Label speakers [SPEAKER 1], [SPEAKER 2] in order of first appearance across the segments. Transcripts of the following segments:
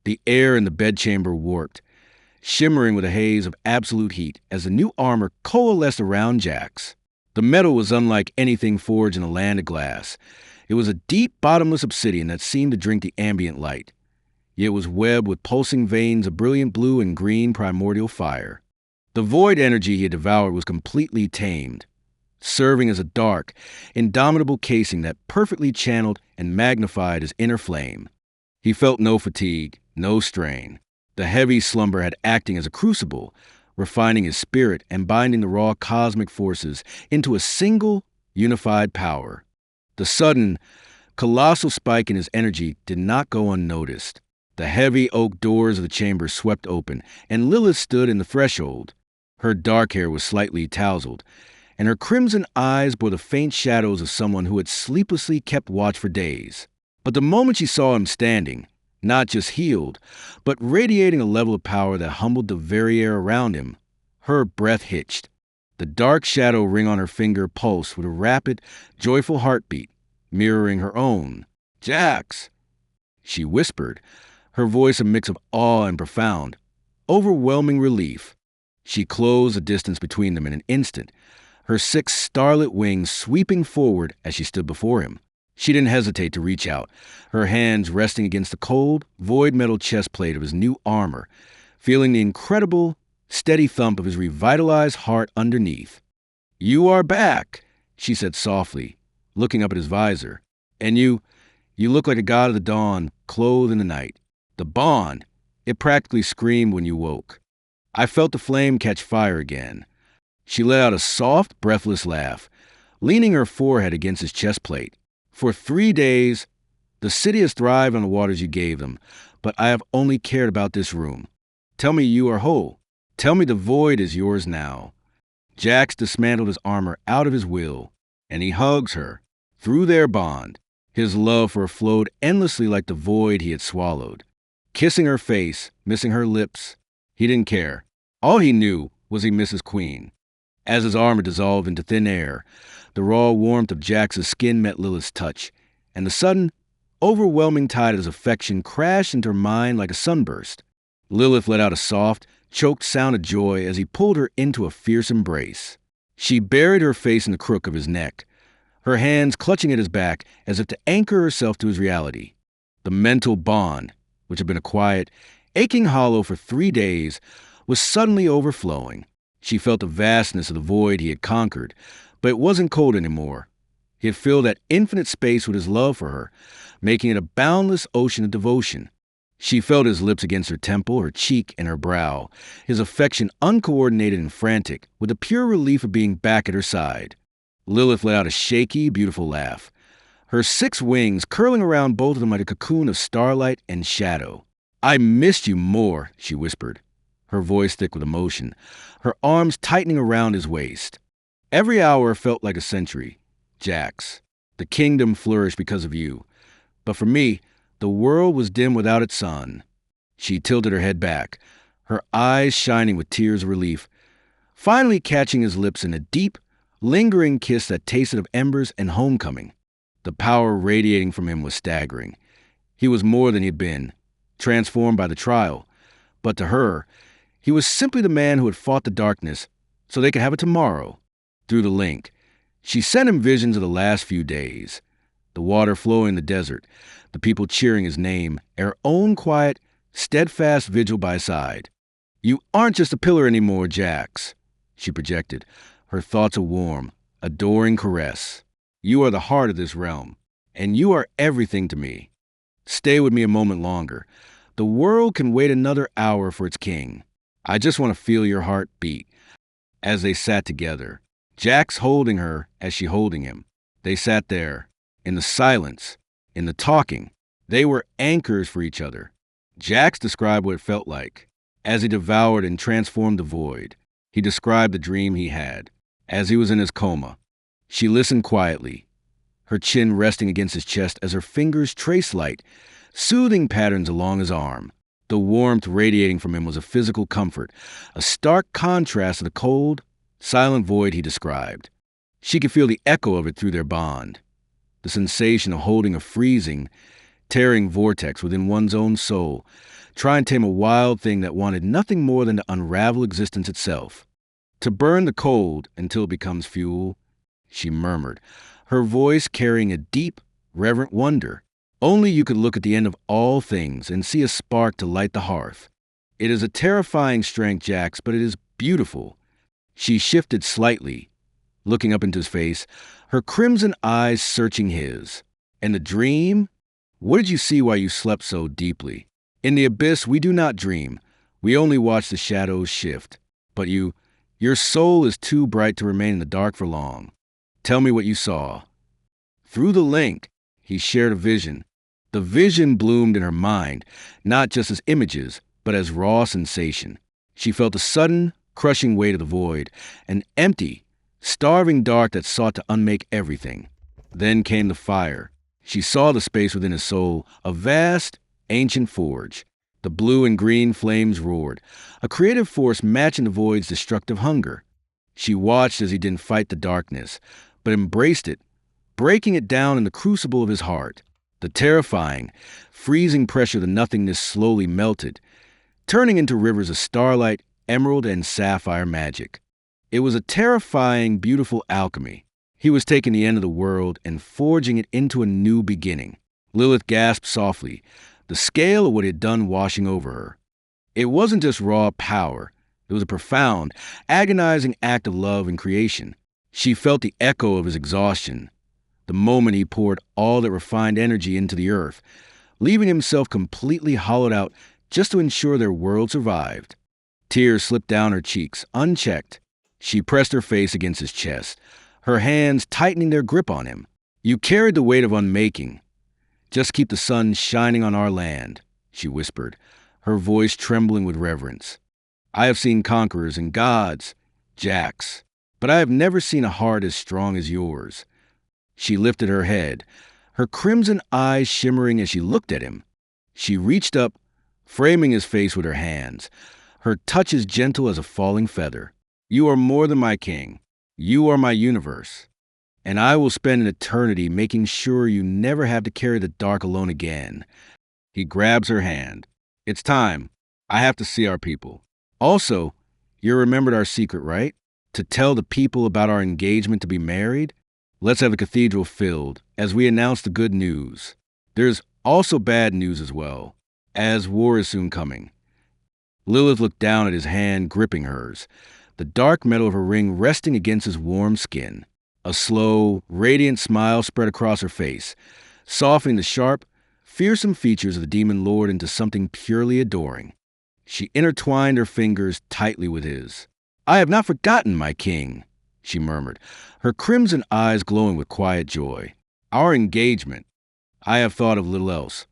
[SPEAKER 1] The air in the bedchamber warped, shimmering with a haze of absolute heat as the new armor coalesced around Jax. The metal was unlike anything forged in a land of glass. It was a deep, bottomless obsidian that seemed to drink the ambient light. Yet it was webbed with pulsing veins of brilliant blue and green primordial fire. The void energy he had devoured was completely tamed, serving as a dark, indomitable casing that perfectly channeled and magnified his inner flame. He felt no fatigue, no strain. The heavy slumber had acting as a crucible, refining his spirit and binding the raw cosmic forces into a single, unified power. The sudden, colossal spike in his energy did not go unnoticed. The heavy oak doors of the chamber swept open, and Lilith stood in the threshold. Her dark hair was slightly tousled, and her crimson eyes bore the faint shadows of someone who had sleeplessly kept watch for days. But the moment she saw him standing, not just healed, but radiating a level of power that humbled the very air around him, her breath hitched. The dark shadow ring on her finger pulsed with a rapid, joyful heartbeat, mirroring her own. "Jax!" she whispered, her voice a mix of awe and profound, overwhelming relief. She closed the distance between them in an instant, her 6 starlit wings sweeping forward as she stood before him. She didn't hesitate to reach out, her hands resting against the cold, void metal chest plate of his new armor, feeling the incredible, steady thump of his revitalized heart underneath. "You are back," she said softly, looking up at his visor. "And you look like a god of the dawn, clothed in the night. The bond, it practically screamed when you woke." I felt the flame catch fire again. She let out a soft, breathless laugh, leaning her forehead against his chest plate. "For 3 days, the city has thrived on the waters you gave them, but I have only cared about this room. Tell me you are whole. Tell me the void is yours now." Jax dismantled his armor out of his will, and he hugs her. Through their bond, his love for her flowed endlessly like the void he had swallowed. Kissing her face, missing her lips, he didn't care. All he knew was he missed his queen. As his armor dissolved into thin air, the raw warmth of Jax's skin met Lilith's touch, and the sudden, overwhelming tide of his affection crashed into her mind like a sunburst. Lilith let out a soft, choked sound of joy as he pulled her into a fierce embrace. She buried her face in the crook of his neck, her hands clutching at his back as if to anchor herself to his reality. The mental bond, which had been a quiet, aching hollow for 3 days, was suddenly overflowing. She felt the vastness of the void he had conquered, but it wasn't cold anymore. He had filled that infinite space with his love for her, making it a boundless ocean of devotion. She felt his lips against her temple, her cheek, and her brow, his affection uncoordinated and frantic, with the pure relief of being back at her side. Lilith let out a shaky, beautiful laugh, her 6 wings curling around both of them like a cocoon of starlight and shadow. "I missed you more," she whispered, her voice thick with emotion, her arms tightening around his waist. "Every hour felt like a century. Jax, the kingdom flourished because of you. But for me, the world was dim without its sun." She tilted her head back, her eyes shining with tears of relief, finally catching his lips in a deep, lingering kiss that tasted of embers and homecoming. The power radiating from him was staggering. He was more than he had been, transformed by the trial. But to her, he was simply the man who had fought the darkness so they could have it tomorrow. Through the link, she sent him visions of the last few days. The water flowing in the desert, the people cheering his name, and her own quiet, steadfast vigil by his side. "You aren't just a pillar anymore, Jax," she projected, her thoughts a warm, adoring caress. "You are the heart of this realm, and you are everything to me. Stay with me a moment longer. The world can wait another hour for its king. I just want to feel your heart beat." As they sat together, Jax holding her as she holding him, they sat there, in the silence, in the talking. They were anchors for each other. Jax described what it felt like. As he devoured and transformed the void, he described the dream he had. As he was in his coma, she listened quietly, her chin resting against his chest as her fingers traced light, soothing patterns along his arm. The warmth radiating from him was a physical comfort, a stark contrast to the cold, silent void he described. She could feel the echo of it through their bond, the sensation of holding a freezing, tearing vortex within one's own soul, Try and tame a wild thing that wanted nothing more than to unravel existence itself. To burn the cold until it becomes fuel, she murmured, her voice carrying a deep, reverent wonder. Only you could look at the end of all things and see a spark to light the hearth. It is a terrifying strength, Jax, but it is beautiful. She shifted slightly, looking up into his face, her crimson eyes searching his. And the dream? What did you see while you slept so deeply? In the abyss, we do not dream. We only watch the shadows shift. But your soul is too bright to remain in the dark for long. Tell me what you saw. Through the link, he shared a vision. The vision bloomed in her mind, not just as images, but as raw sensation. She felt a sudden, crushing weight of the void, an empty, starving dark that sought to unmake everything. Then came the fire. She saw the space within his soul, a vast, ancient forge. The blue and green flames roared, a creative force matching the void's destructive hunger. She watched as he didn't fight the darkness, but embraced it, breaking it down in the crucible of his heart. The terrifying, freezing pressure of the nothingness slowly melted, turning into rivers of starlight, emerald, and sapphire magic. It was a terrifying, beautiful alchemy. He was taking the end of the world and forging it into a new beginning. Lilith gasped softly, the scale of what he had done washing over her. It wasn't just raw power. It was a profound, agonizing act of love and creation. She felt the echo of his exhaustion, the moment he poured all that refined energy into the earth, leaving himself completely hollowed out just to ensure their world survived. Tears slipped down her cheeks, unchecked. She pressed her face against his chest, her hands tightening their grip on him. You carried the weight of unmaking. Just keep the sun shining on our land, she whispered, her voice trembling with reverence. I have seen conquerors and gods, Jax, but I have never seen a heart as strong as yours. She lifted her head, her crimson eyes shimmering as she looked at him. She reached up, framing his face with her hands, her touch as gentle as a falling feather. You are more than my king. You are my universe. And I will spend an eternity making sure you never have to carry the dark alone again. He grabs her hand. It's time. I have to see our people. Also, you remembered our secret, right? To tell the people about our engagement to be married? Let's have the cathedral filled as we announce the good news. There's also bad news as well, as war is soon coming. Lilith looked down at his hand gripping hers, the dark metal of her ring resting against his warm skin. A slow, radiant smile spread across her face, softening the sharp, fearsome features of the demon lord into something purely adoring. She intertwined her fingers tightly with his. I have not forgotten, my king, she murmured, her crimson eyes glowing with quiet joy. Our engagement. I have thought of little else.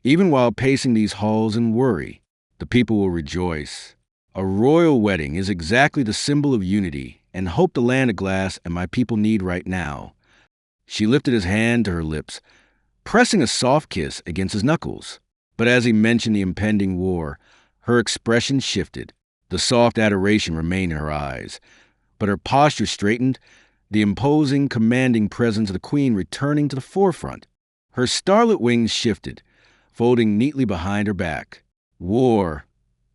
[SPEAKER 1] Even while pacing these halls in worry, the people will rejoice. A royal wedding is exactly the symbol of unity and hope the land of glass and my people need right now. She lifted his hand to her lips, pressing a soft kiss against his knuckles. But as he mentioned the impending war, her expression shifted. The soft adoration remained in her eyes, but her posture straightened, the imposing, commanding presence of the queen returning to the forefront. Her starlit wings shifted, folding neatly behind her back. War,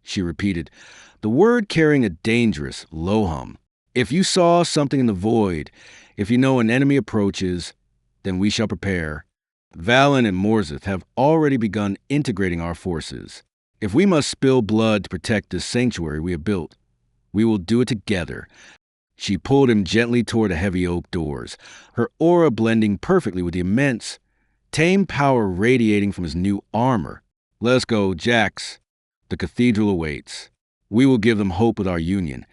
[SPEAKER 1] she repeated, the word carrying a dangerous, low hum. If you saw something in the void, if you know an enemy approaches, then we shall prepare. Valen and Morzith have already begun integrating our forces. If we must spill blood to protect this sanctuary we have built, we will do it together. She pulled him gently toward the heavy oak doors, her aura blending perfectly with the immense, tame power radiating from his new armor. Let's go, Jax. The cathedral awaits. We will give them hope with our union,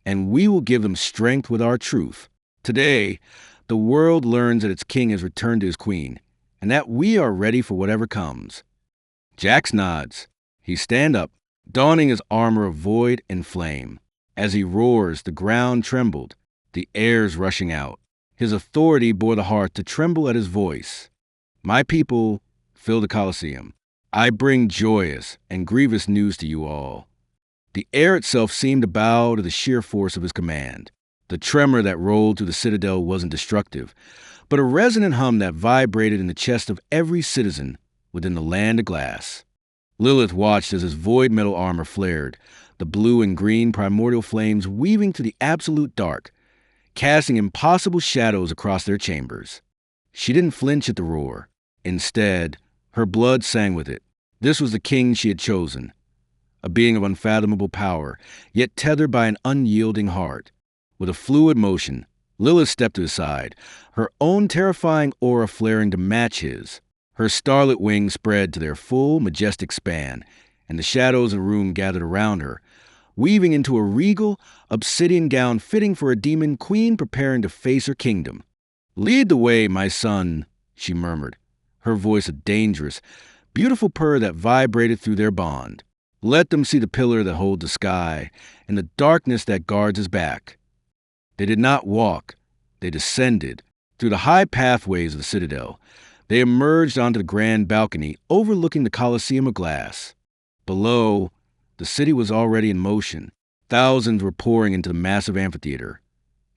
[SPEAKER 1] and we will give them strength with our truth. Today, the world learns that its king has returned to his queen, and that we are ready for whatever comes. Jax nods. He stands up, donning his armor of void and flame. As he roars, the ground trembled, the airs rushing out. His authority bore the heart to tremble at his voice. My people, fill the Colosseum. I bring joyous and grievous news to you all. The air itself seemed to bow to the sheer force of his command. The tremor that rolled through the citadel wasn't destructive, but a resonant hum that vibrated in the chest of every citizen within the land of glass. Lilith watched as his void metal armor flared, the blue and green primordial flames weaving through the absolute dark, casting impossible shadows across their chambers. She didn't flinch at the roar. Instead, her blood sang with it. This was the king she had chosen, a being of unfathomable power, yet tethered by an unyielding heart. With a fluid motion, Lilith stepped to his side, her own terrifying aura flaring to match his. Her starlit wings spread to their full, majestic span, and the shadows of the room gathered around her, weaving into a regal, obsidian gown fitting for a demon queen preparing to face her kingdom. "Lead the way, my son," she murmured, her voice a dangerous, beautiful purr that vibrated through their bond. "Let them see the pillar that holds the sky and the darkness that guards his back." They did not walk. They descended. Through the high pathways of the citadel, they emerged onto the grand balcony overlooking the Colosseum of glass. Below, the city was already in motion. Thousands were pouring into the massive amphitheater.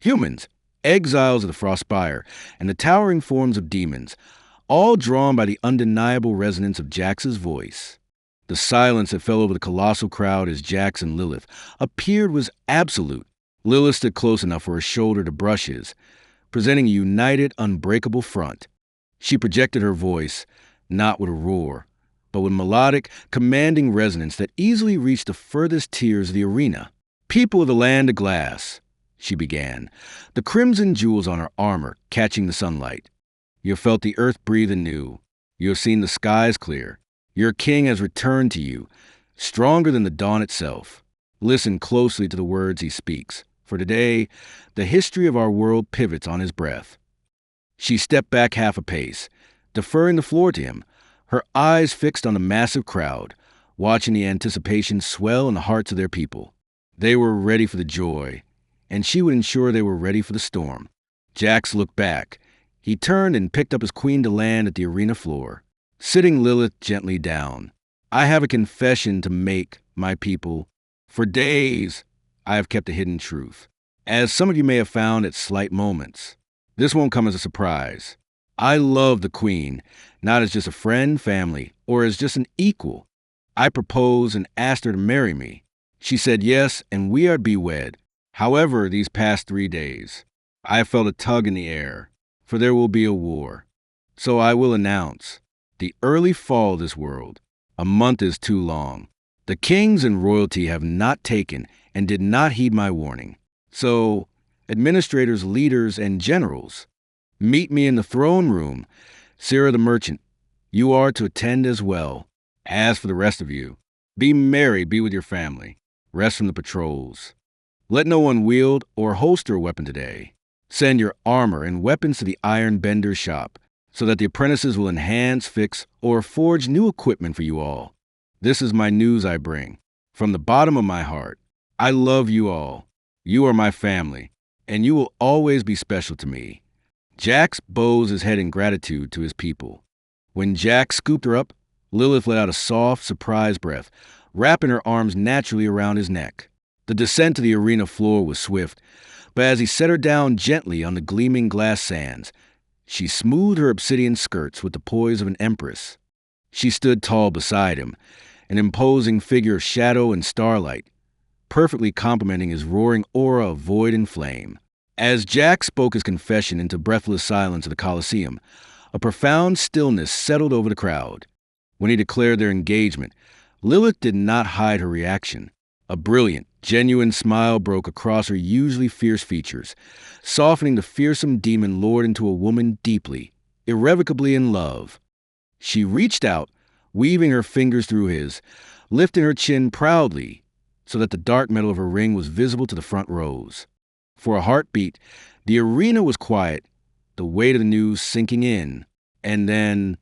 [SPEAKER 1] Humans, exiles of the Frostspire, and the towering forms of demons, all drawn by the undeniable resonance of Jax's voice. The silence that fell over the colossal crowd as Jax and Lilith appeared was absolute. Lilith stood close enough for her shoulder to brush his, presenting a united, unbreakable front. She projected her voice, not with a roar, but with melodic, commanding resonance that easily reached the furthest tiers of the arena. "People of the land of glass," she began, the crimson jewels on her armor catching the sunlight. "You have felt the earth breathe anew. You have seen the skies clear. Your king has returned to you, stronger than the dawn itself. Listen closely to the words he speaks, for today, the history of our world pivots on his breath." She stepped back half a pace, deferring the floor to him, her eyes fixed on the massive crowd, watching the anticipation swell in the hearts of their people. They were ready for the joy, and she would ensure they were ready for the storm. Jax looked back. He turned and picked up his queen to land at the arena floor, sitting Lilith gently down. "I have a confession to make, my people. For days, I have kept a hidden truth, as some of you may have found at slight moments. This won't come as a surprise. I love the queen, not as just a friend, family, or as just an equal. I proposed and asked her to marry me. She said yes, and we are to be wed. However, these past 3 days, I have felt a tug in the air, for there will be a war. So I will announce the early fall of this world. A month is too long. The kings and royalty have not taken and did not heed my warning. So, administrators, leaders, and generals, meet me in the throne room. Sarah the merchant, you are to attend as well. As for the rest of you, be merry, be with your family. Rest from the patrols. Let no one wield or holster a weapon today. Send your armor and weapons to the iron bender's shop, so that the apprentices will enhance, fix, or forge new equipment for you all. This is my news I bring. From the bottom of my heart, I love you all. You are my family, and you will always be special to me." Jax bows his head in gratitude to his people. When Jax scooped her up, Lilith let out a soft, surprised breath, wrapping her arms naturally around his neck. The descent to the arena floor was swift, but as he set her down gently on the gleaming glass sands, she smoothed her obsidian skirts with the poise of an empress. She stood tall beside him, an imposing figure of shadow and starlight, perfectly complementing his roaring aura of void and flame. As Jack spoke his confession into breathless silence of the Colosseum, a profound stillness settled over the crowd. When he declared their engagement, Lilith did not hide her reaction. A brilliant, genuine smile broke across her usually fierce features, softening the fearsome demon lord into a woman deeply, irrevocably in love. She reached out, weaving her fingers through his, lifting her chin proudly so that the dark metal of her ring was visible to the front rows. For a heartbeat, the arena was quiet, the weight of the news sinking in, and then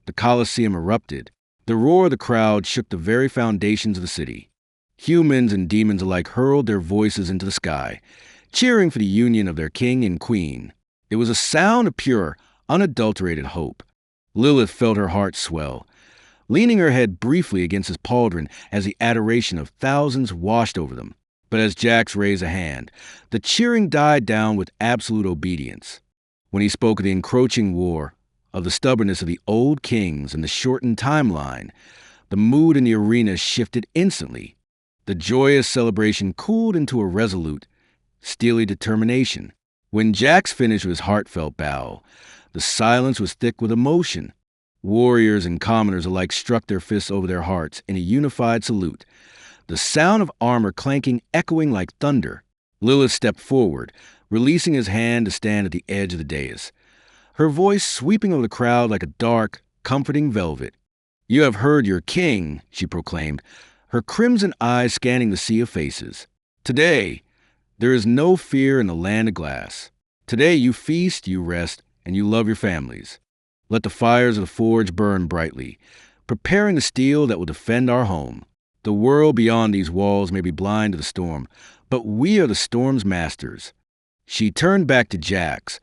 [SPEAKER 1] the Colosseum erupted. The roar of the crowd shook the very foundations of the city. Humans and demons alike hurled their voices into the sky, cheering for the union of their king and queen. It was a sound of pure, unadulterated hope. Lilith felt her heart swell, leaning her head briefly against his pauldron as the adoration of thousands washed over them. But as Jax raised a hand, the cheering died down with absolute obedience. When he spoke of the encroaching war, of the stubbornness of the old kings and the shortened timeline, The mood in the arena shifted instantly. The joyous celebration cooled into a resolute, steely determination. When Jax finished with his heartfelt bow, the silence was thick with emotion. Warriors and commoners alike struck their fists over their hearts in a unified salute, the sound of armor clanking echoing like thunder. Lilith stepped forward, releasing his hand to stand at the edge of the dais, her voice sweeping over the crowd like a dark, comforting velvet. "You have heard your king," she proclaimed, her crimson eyes scanning the sea of faces. "Today, there is no fear in the land of glass. Today you feast, you rest, and you love your families. Let the fires of the forge burn brightly, preparing the steel that will defend our home. The world beyond these walls may be blind to the storm, but we are the storm's masters." She turned back to Jax,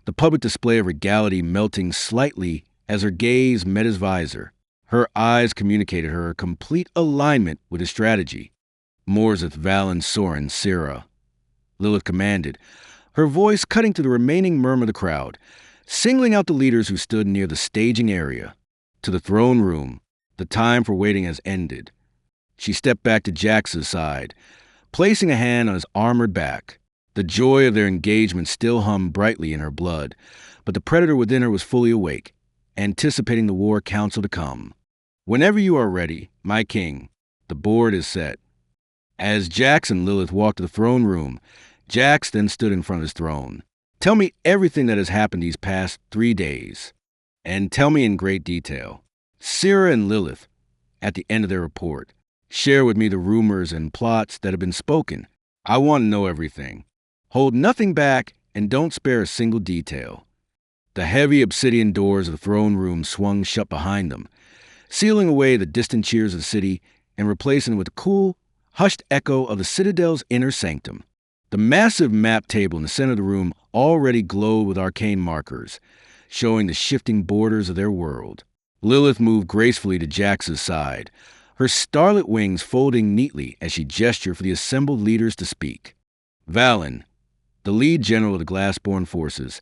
[SPEAKER 1] the public display of regality melting slightly as her gaze met his visor. Her eyes communicated her complete alignment with his strategy. "Morzith, Valen, Soren, Sira," Lilith commanded, her voice cutting through the remaining murmur of the crowd, singling out the leaders who stood near the staging area. "To the throne room. The time for waiting has ended." She stepped back to Jax's side, placing a hand on his armored back. The joy of their engagement still hummed brightly in her blood, but the predator within her was fully awake, anticipating the war council to come. "Whenever you are ready, my king, the board is set." As Jax and Lilith walked to the throne room, Jax then stood in front of his throne. "Tell me everything that has happened these past 3 days, and tell me in great detail." Sira and Lilith, at the end of their report, share with me the rumors and plots that have been spoken. I want to know everything. Hold nothing back and don't spare a single detail. The heavy obsidian doors of the throne room swung shut behind them, sealing away the distant cheers of the city and replacing it with the cool, hushed echo of the Citadel's inner sanctum. The massive map table in the center of the room already glowed with arcane markers, showing the shifting borders of their world. Lilith moved gracefully to Jax's side, her starlit wings folding neatly as she gestured for the assembled leaders to speak. Valen, the lead general of the Glassborn forces,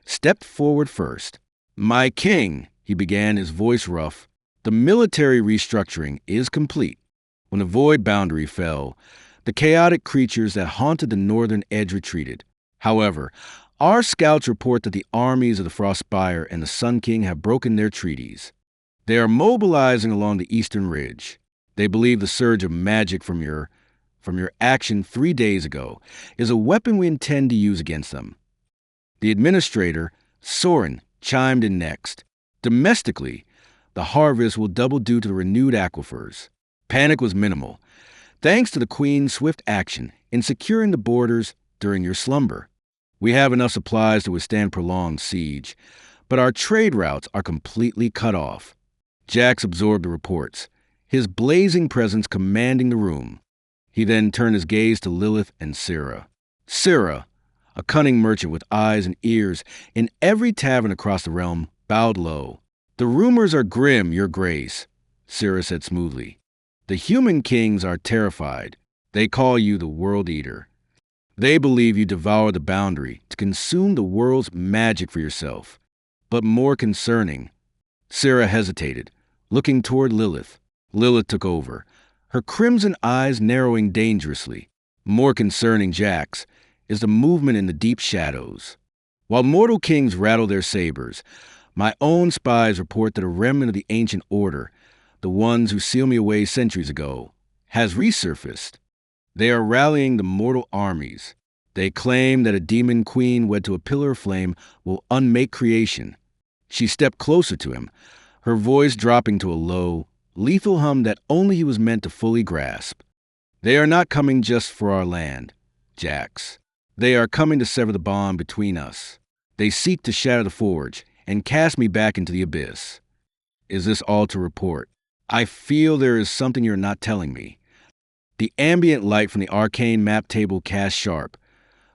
[SPEAKER 1] stepped forward first. "My king," he began, his voice rough, "the military restructuring is complete." When the void boundary fell, the chaotic creatures that haunted the northern edge retreated. However, our scouts report that the armies of the Frostspire and the Sun King have broken their treaties. They are mobilizing along the eastern ridge. They believe the surge of magic from your action 3 days ago is a weapon we intend to use against them. The administrator, Soren, chimed in next. "Domestically, the harvest will double due to the renewed aquifers." Panic was minimal, thanks to the Queen's swift action in securing the borders during your slumber. "We have enough supplies to withstand prolonged siege, but our trade routes are completely cut off." Jax absorbed the reports, his blazing presence commanding the room. He then turned his gaze to Lilith and Sira. Sira, a cunning merchant with eyes and ears in every tavern across the realm, bowed low. "The rumors are grim, your grace," Sira said smoothly. "The human kings are terrified. They call you the World Eater. They believe you devour the boundary to consume the world's magic for yourself. But more concerning," Sira hesitated, looking toward Lilith. Lilith took over, her crimson eyes narrowing dangerously. "More concerning, Jax, is the movement in the deep shadows. While mortal kings rattle their sabers, my own spies report that a remnant of the ancient order, the ones who sealed me away centuries ago, has resurfaced. They are rallying the mortal armies. They claim that a demon queen wed to a pillar of flame will unmake creation." She stepped closer to him, her voice dropping to a low, lethal hum that only he was meant to fully grasp. "They are not coming just for our land, Jax. They are coming to sever the bond between us. They seek to shatter the forge and cast me back into the abyss." "Is this all to report?" "I feel there is something you're not telling me." The ambient light from the arcane map table cast sharp,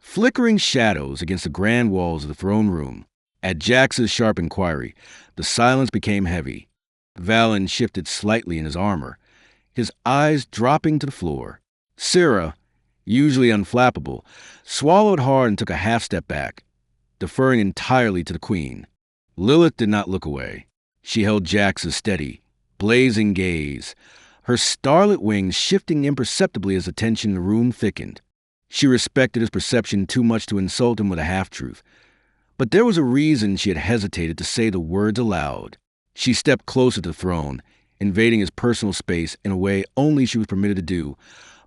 [SPEAKER 1] flickering shadows against the grand walls of the throne room. At Jax's sharp inquiry, the silence became heavy. Valen shifted slightly in his armor, his eyes dropping to the floor. Sira, usually unflappable, swallowed hard and took a half-step back, deferring entirely to the Queen. Lilith did not look away. She held Jax's steady, blazing gaze, her starlit wings shifting imperceptibly as the tension in the room thickened. She respected his perception too much to insult him with a half-truth. But there was a reason she had hesitated to say the words aloud. She stepped closer to the throne, invading his personal space in a way only she was permitted to do,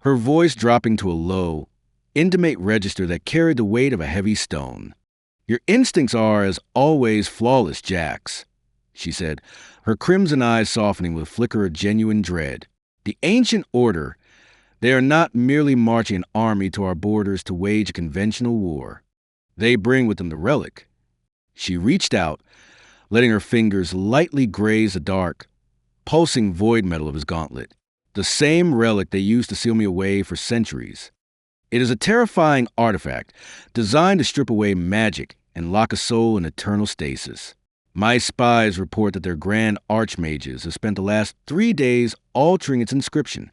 [SPEAKER 1] her voice dropping to a low, intimate register that carried the weight of a heavy stone. "Your instincts are, as always, flawless, Jax," she said, her crimson eyes softening with a flicker of genuine dread. "The ancient order, they are not merely marching an army to our borders to wage a conventional war. They bring with them the relic." She reached out, letting her fingers lightly graze the dark, pulsing void metal of his gauntlet. "The same relic they used to seal me away for centuries. It is a terrifying artifact designed to strip away magic and lock a soul in eternal stasis. My spies report that their grand archmages have spent the last 3 days altering its inscription.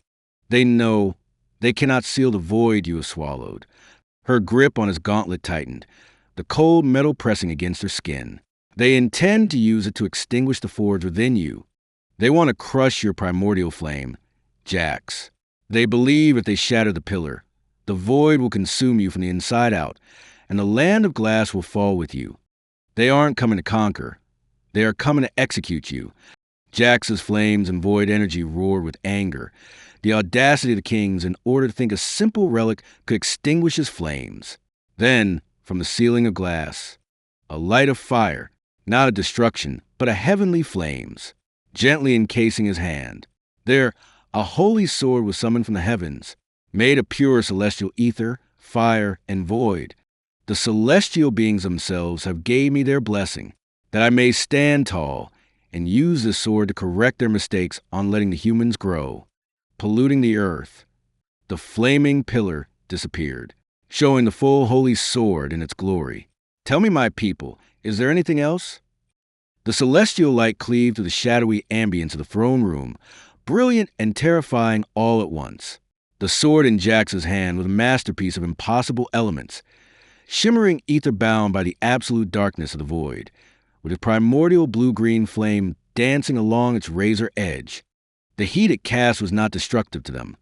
[SPEAKER 1] They know they cannot seal the void you have swallowed." Her grip on his gauntlet tightened, the cold metal pressing against her skin. "They intend to use it to extinguish the forge within you. They want to crush your primordial flame, Jax. They believe if they shatter the pillar, the void will consume you from the inside out, and the land of glass will fall with you. They aren't coming to conquer. They are coming to execute you." Jax's flames and void energy roared with anger. The audacity of the kings in order to think a simple relic could extinguish his flames. Then, from the ceiling of glass, a light of fire, not of destruction, but a heavenly flames, gently encasing his hand. There, a holy sword was summoned from the heavens, made of pure celestial ether, fire, and void. "The celestial beings themselves have gave me their blessing, that I may stand tall and use this sword to correct their mistakes on letting the humans grow, polluting the earth." The flaming pillar disappeared, showing the full holy sword in its glory. "Tell me, my people, is there anything else?" The celestial light cleaved through the shadowy ambience of the throne room, brilliant and terrifying all at once. The sword in Jax's hand was a masterpiece of impossible elements, shimmering ether bound by the absolute darkness of the void, with its primordial blue-green flame dancing along its razor edge. The heat it cast was not destructive to them,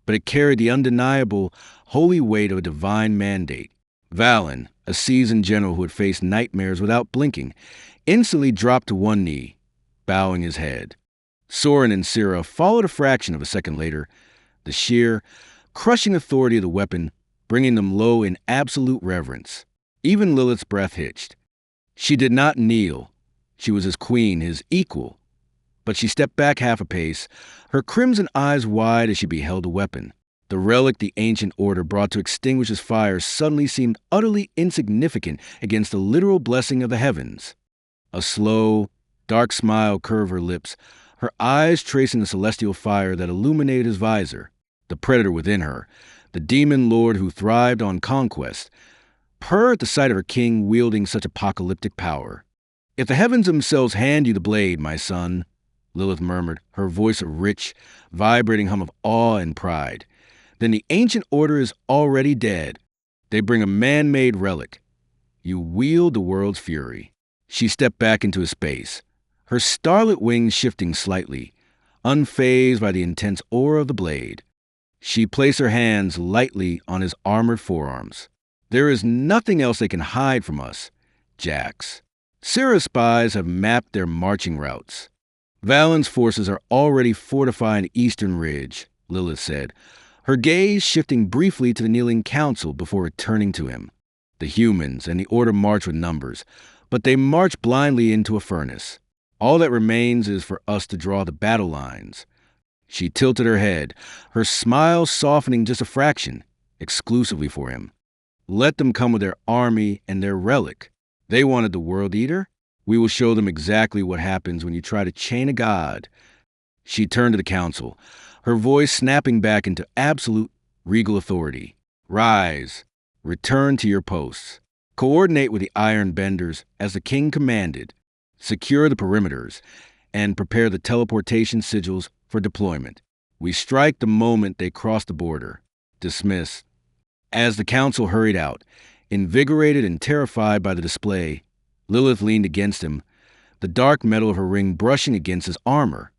[SPEAKER 1] but it carried the undeniable, holy weight of a divine mandate. Valen, a seasoned general who had faced nightmares without blinking, instantly dropped to one knee, bowing his head. Soren and Syrah followed a fraction of a second later, the sheer, crushing authority of the weapon bringing them low in absolute reverence. Even Lilith's breath hitched. She did not kneel. She was his queen, his equal. But she stepped back half a pace, her crimson eyes wide as she beheld the weapon. The relic the ancient order brought to extinguish his fire suddenly seemed utterly insignificant against the literal blessing of the heavens. A slow, dark smile curved her lips, her eyes tracing the celestial fire that illuminated his visor. The predator within her, the demon lord who thrived on conquest, purred at the sight of her king wielding such apocalyptic power. "If the heavens themselves hand you the blade, my son," Lilith murmured, her voice a rich, vibrating hum of awe and pride, "then the ancient order is already dead. They bring a man-made relic. You wield the world's fury." She stepped back into his space, her starlit wings shifting slightly, unfazed by the intense aura of the blade. She placed her hands lightly on his armored forearms. "There is nothing else they can hide from us, Jax. Syrah's spies have mapped their marching routes. Valen's forces are already fortifying the eastern ridge," Lilith said, her gaze shifting briefly to the kneeling council before returning to him. "The humans and the order march with numbers, but they march blindly into a furnace. All that remains is for us to draw the battle lines." She tilted her head, her smile softening just a fraction, exclusively for him. "Let them come with their army and their relic. They wanted the World Eater. We will show them exactly what happens when you try to chain a god." She turned to the council, her voice snapping back into absolute regal authority. "Rise. Return to your posts. Coordinate with the Iron Benders as the king commanded. Secure the perimeters, and prepare the teleportation sigils for deployment. We strike the moment they cross the border. Dismiss." As the council hurried out, invigorated and terrified by the display, Lilith leaned against him, the dark metal of her ring brushing against his armor.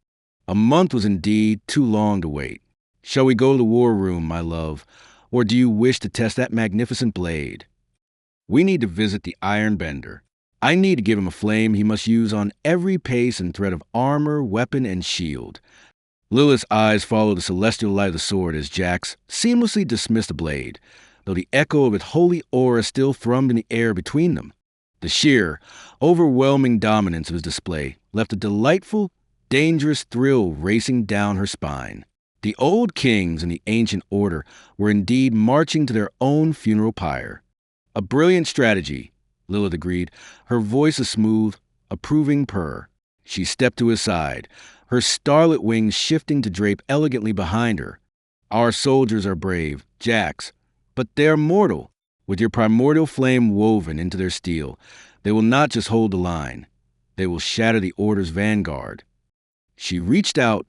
[SPEAKER 1] A month was indeed too long to wait. Shall we go to the war room, my love, or do you wish to test that magnificent blade? We need to visit the Iron Bender. I need to give him a flame he must use on every pace and thread of armor, weapon, and shield. Lilith's eyes followed the celestial light of the sword as Jax seamlessly dismissed the blade, though the echo of its holy aura still thrummed in the air between them. The sheer, overwhelming dominance of his display left a delightful, dangerous thrill racing down her spine. The old kings in the ancient order were indeed marching to their own funeral pyre. A brilliant strategy, Lilith agreed, her voice a smooth, approving purr. She stepped to his side, her starlit wings shifting to drape elegantly behind her. Our soldiers are brave, Jax, but they're mortal. With your primordial flame woven into their steel, they will not just hold the line. They will shatter the Order's vanguard. She reached out,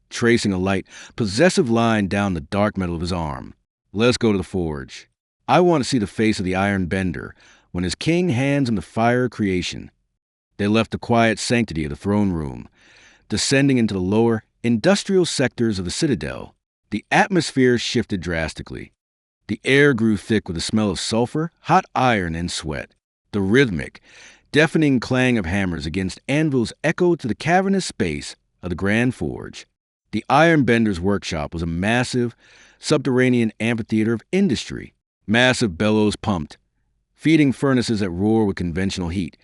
[SPEAKER 1] tracing a light, possessive line down the dark metal of his arm. Let's go to the forge. I want to see the face of the Iron Bender when his king hands him the fire of creation. They left the quiet sanctity of the throne room, descending into the lower, industrial sectors of the citadel. The atmosphere shifted drastically. The air grew thick with the smell of sulfur, hot iron, and sweat. The rhythmic, deafening clang of hammers against anvils echoed to the cavernous space of the Grand Forge. The Iron Bender's workshop was a massive, subterranean amphitheater of industry. Massive bellows pumped, feeding furnaces that roar with conventional heat,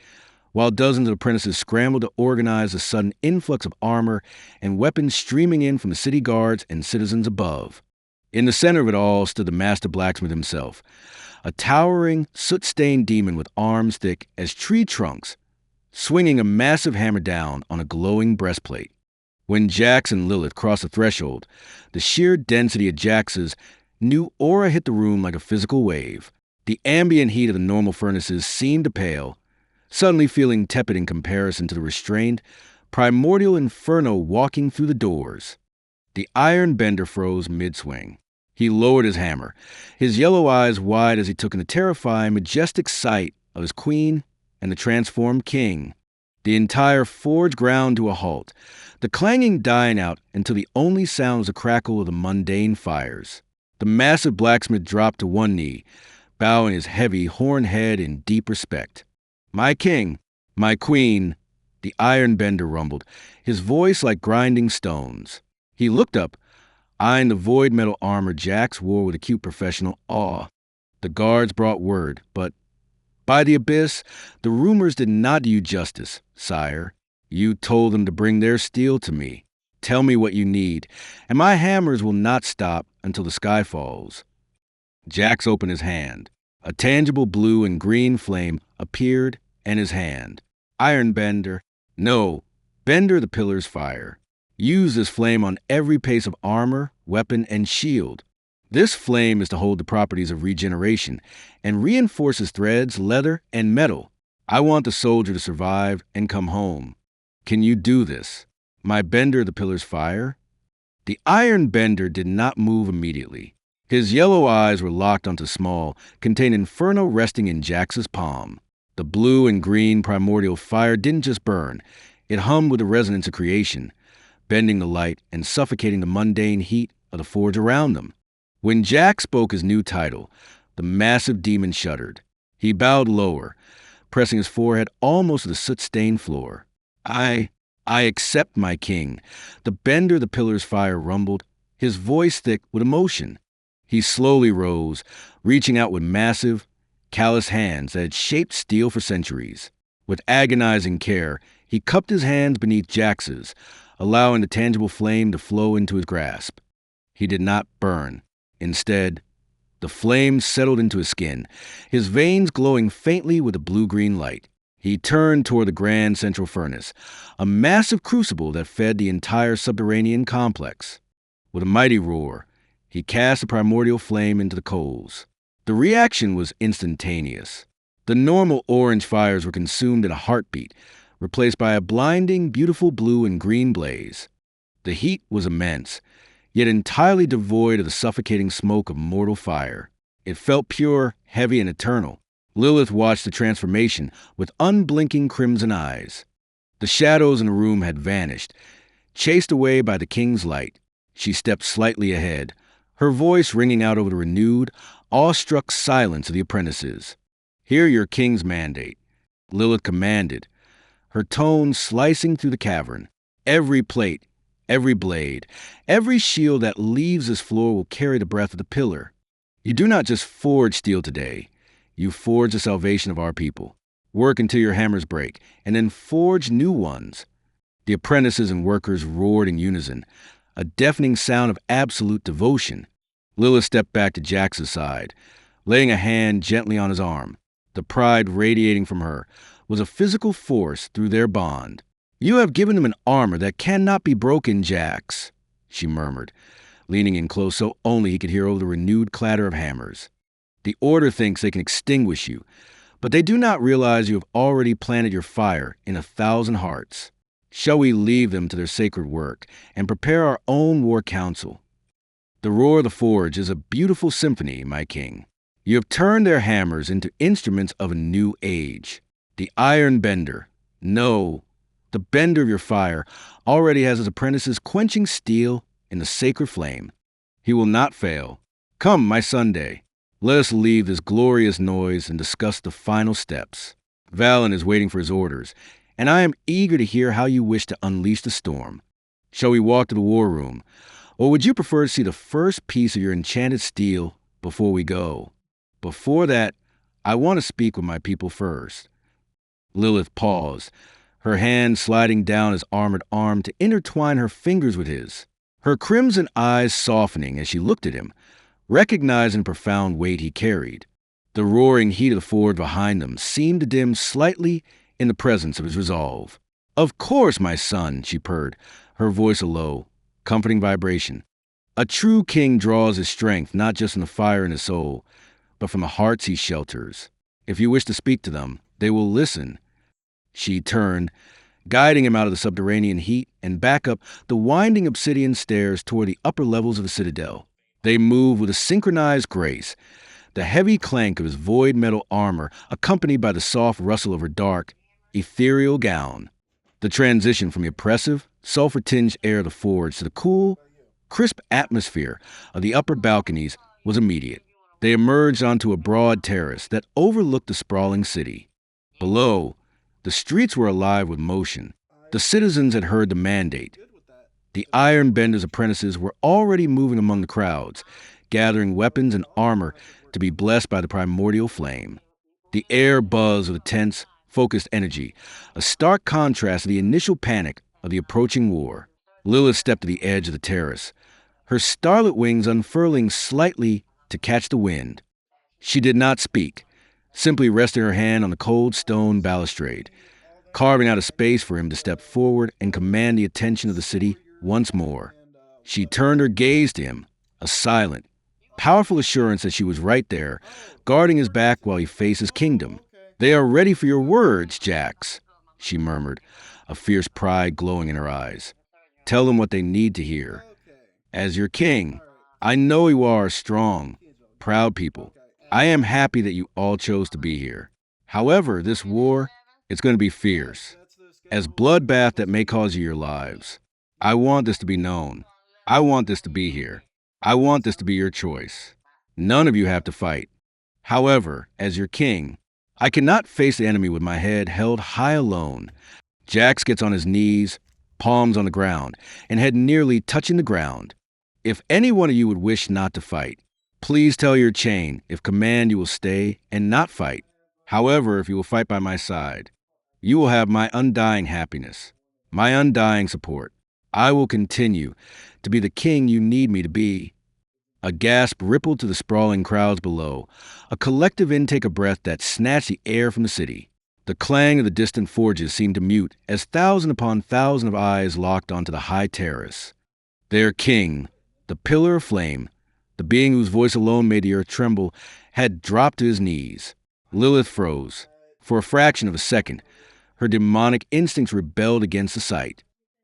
[SPEAKER 1] while dozens of apprentices scrambled to organize the sudden influx of armor and weapons streaming in from the city guards and citizens above. In the center of it all stood the master blacksmith himself, a towering, soot-stained demon with arms thick as tree trunks, swinging a massive hammer down on a glowing breastplate. When Jax and Lilith crossed the threshold, the sheer density of Jax's new aura hit the room like a physical wave. The ambient heat of the normal furnaces seemed to pale, suddenly feeling tepid in comparison to the restrained, primordial inferno walking through the doors. The Iron Bender froze mid-swing. He lowered his hammer, his yellow eyes wide as he took in the terrifying, majestic sight of his queen and the transformed king. The entire forge ground to a halt, the clanging dying out until the only sound was the crackle of the mundane fires. The massive blacksmith dropped to one knee, bowing his heavy, horned head in deep respect. "My king, my queen," the Iron Bender rumbled, his voice like grinding stones. He looked up, eyeing the void metal armor Jax wore with acute professional awe. The guards brought word, but by the abyss, the rumors did not do you justice, sire. You told them to bring their steel to me. Tell me what you need, and my hammers will not stop until the sky falls. Jax opened his hand. A tangible blue and green flame appeared in his hand. Iron Bender. No, Bender the pillar's fire. Use this flame on every piece of armor, weapon, and shield. This flame is to hold the properties of regeneration and reinforces threads, leather, and metal. I want the soldier to survive and come home. Can you do this? My Bender the pillar's fire? The Iron Bender did not move immediately. His yellow eyes were locked onto small, contained inferno resting in Jax's palm. The blue and green primordial fire didn't just burn. It hummed with the resonance of creation, bending the light and suffocating the mundane heat of the forge around them. When Jax spoke his new title, the massive demon shuddered. He bowed lower, pressing his forehead almost to the soot-stained floor. I accept, my king. The Bender the pillar's fire rumbled, his voice thick with emotion. He slowly rose, reaching out with massive, callous hands that had shaped steel for centuries. With agonizing care, he cupped his hands beneath Jax's, allowing the tangible flame to flow into his grasp. He did not burn. Instead, the flame settled into his skin, his veins glowing faintly with a blue-green light. He turned toward the grand central furnace, a massive crucible that fed the entire subterranean complex. With a mighty roar, he cast the primordial flame into the coals. The reaction was instantaneous. The normal orange fires were consumed in a heartbeat, replaced by a blinding, beautiful blue and green blaze. The heat was immense, yet entirely devoid of the suffocating smoke of mortal fire. It felt pure, heavy, and eternal. Lilith watched the transformation with unblinking crimson eyes. The shadows in the room had vanished. Chased away by the king's light, she stepped slightly ahead, her voice ringing out over the renewed, awestruck silence of the apprentices. "Hear your king's mandate," Lilith commanded, her tone slicing through the cavern. "Every plate, every blade, every shield that leaves this floor will carry the breath of the pillar. You do not just forge steel today, you forge the salvation of our people. Work until your hammers break, and then forge new ones." The apprentices and workers roared in unison, a deafening sound of absolute devotion. Lilith stepped back to Jax's side, laying a hand gently on his arm. The pride radiating from her was a physical force through their bond. "You have given them an armor that cannot be broken, Jax," she murmured, leaning in close so only he could hear over the renewed clatter of hammers. "The Order thinks they can extinguish you, but they do not realize you have already planted your fire in 1,000 hearts. Shall we leave them to their sacred work and prepare our own war council? The roar of the forge is a beautiful symphony, my king. You have turned their hammers into instruments of a new age. The iron bender, no, the bender of your fire, already has his apprentices quenching steel in the sacred flame. He will not fail. Come, my Sunday. Let us leave this glorious noise and discuss the final steps. Valen is waiting for his orders, and I am eager to hear how you wish to unleash the storm. Shall we walk to the war room, or would you prefer to see the first piece of your enchanted steel before we go? Before that, I want to speak with my people first." Lilith paused, her hand sliding down his armored arm to intertwine her fingers with his, her crimson eyes softening as she looked at him, recognizing the profound weight he carried. The roaring heat of the forge behind them seemed to dim slightly in the presence of his resolve. "Of course, my son," she purred, her voice a low, comforting vibration. "A true king draws his strength not just from the fire in his soul, but from the hearts he shelters. If you wish to speak to them, they will listen." She turned, guiding him out of the subterranean heat and back up the winding obsidian stairs toward the upper levels of the citadel. They moved with a synchronized grace, the heavy clank of his void metal armor accompanied by the soft rustle of her dark, ethereal gown. The transition from the oppressive, sulfur-tinged air of the forge to the cool, crisp atmosphere of the upper balconies was immediate. They emerged onto a broad terrace that overlooked the sprawling city. Below, the streets were alive with motion. The citizens had heard the mandate. The iron bender's apprentices were already moving among the crowds, gathering weapons and armor to be blessed by the primordial flame. The air buzzed with a tense, focused energy, a stark contrast to the initial panic of the approaching war. Lilith stepped to the edge of the terrace, her starlit wings unfurling slightly to catch the wind. She did not speak, simply resting her hand on the cold stone balustrade, carving out a space for him to step forward and command the attention of the city once more. She turned her gaze to him, a silent, powerful assurance that she was right there, guarding his back while he faced his kingdom. "They are ready for your words, Jax," she murmured, a fierce pride glowing in her eyes. "Tell them what they need to hear. As your king, I know you are a strong, proud people. I am happy that you all chose to be here. However, this war, it's going to be fierce, as bloodbath that may cause you your lives. I want this to be known. I want this to be here. I want this to be your choice. None of you have to fight. However, as your king, I cannot face the enemy with my head held high alone." Jax gets on his knees, palms on the ground, and head nearly touching the ground. "If any one of you would wish not to fight, please tell your chain if command you will stay and not fight. However, if you will fight by my side, you will have my undying happiness, my undying support. I will continue to be the king you need me to be." A gasp rippled to the sprawling crowds below, a collective intake of breath that snatched the air from the city. The clang of the distant forges seemed to mute as thousand upon thousand of eyes locked onto the high terrace. Their king, the pillar of flame, the being whose voice alone made the earth tremble, had dropped to his knees. Lilith froze. For a fraction of a second, her demonic instincts rebelled against the sight.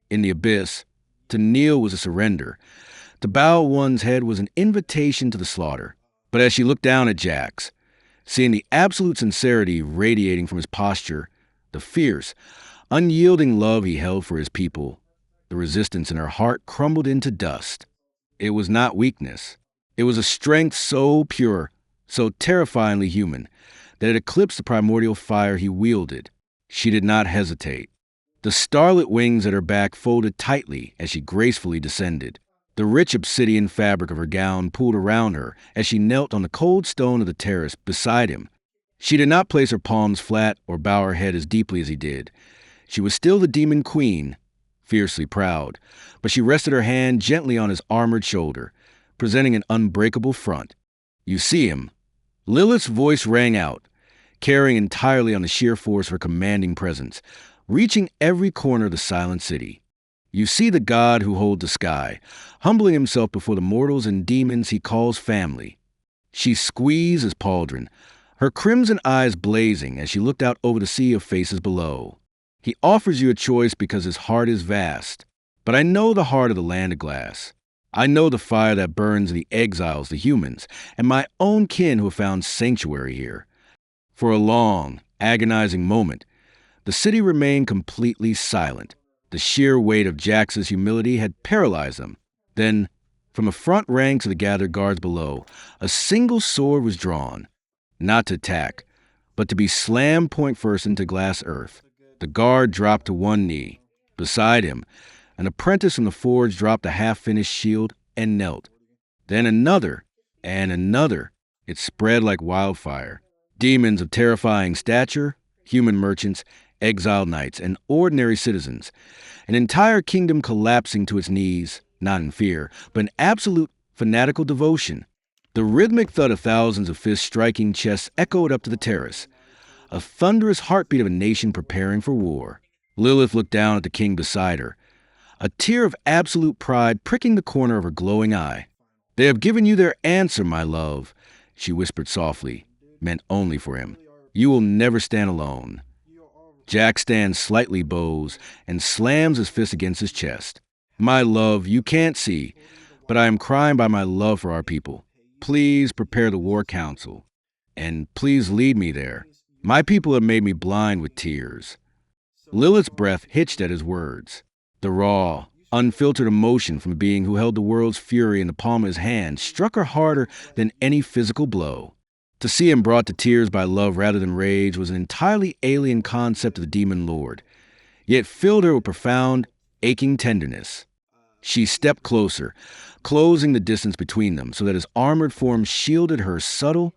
[SPEAKER 1] In the abyss, to kneel was a surrender. To bow one's head was an invitation to the slaughter. But as she looked down at Jax, seeing the absolute sincerity radiating from his posture, the fierce, unyielding love he held for his people, The resistance in her heart crumbled into dust. It was not weakness. It was a strength so pure, so terrifyingly human, that it eclipsed the primordial fire he wielded. She did not hesitate. The starlit wings at her back folded tightly as she gracefully descended. The rich obsidian fabric of her gown pulled around her as she knelt on the cold stone of the terrace beside him. She did not place her palms flat or bow her head as deeply as he did. She was still the demon queen, fiercely proud, but she rested her hand gently on his armored shoulder, presenting an unbreakable front. "You see him." Lilith's voice rang out, carrying entirely on the sheer force of her commanding presence, reaching every corner of the silent city. "You see the god who holds the sky, humbling himself before the mortals and demons he calls family." She squeezed his pauldron, her crimson eyes blazing as she looked out over the sea of faces below. "He offers you a choice because his heart is vast. But I know the heart of the land of glass. I know the fire that burns in the exiles, the humans, and my own kin who have found sanctuary here." For a long, agonizing moment, the city remained completely silent. The sheer weight of Jax's humility had paralyzed them. Then, from the front ranks of the gathered guards below, a single sword was drawn, not to attack, but to be slammed point first into glass earth. The guard dropped to one knee. Beside him, an apprentice from the forge dropped a half-finished shield and knelt. Then another, and another. It spread like wildfire. Demons of terrifying stature, human merchants, exiled knights, and ordinary citizens. An entire kingdom collapsing to its knees, not in fear, but in absolute fanatical devotion. The rhythmic thud of thousands of fists striking chests echoed up to the terrace, a thunderous heartbeat of a nation preparing for war. Lilith looked down at the king beside her, a tear of absolute pride pricking the corner of her glowing eye. "They have given you their answer, my love," she whispered softly, meant only for him. "You will never stand alone." Jack stands slightly bows and slams his fist against his chest. "My love, you can't see, but I am crying by my love for our people. Please prepare the war council, and please lead me there. My people have made me blind with tears." Lilith's breath hitched at his words. The raw, unfiltered emotion from a being who held the world's fury in the palm of his hand struck her harder than any physical blow. To see him brought to tears by love rather than rage was an entirely alien concept of the demon lord, yet filled her with profound, aching tenderness. She stepped closer, closing the distance between them so that his armored form shielded her subtle,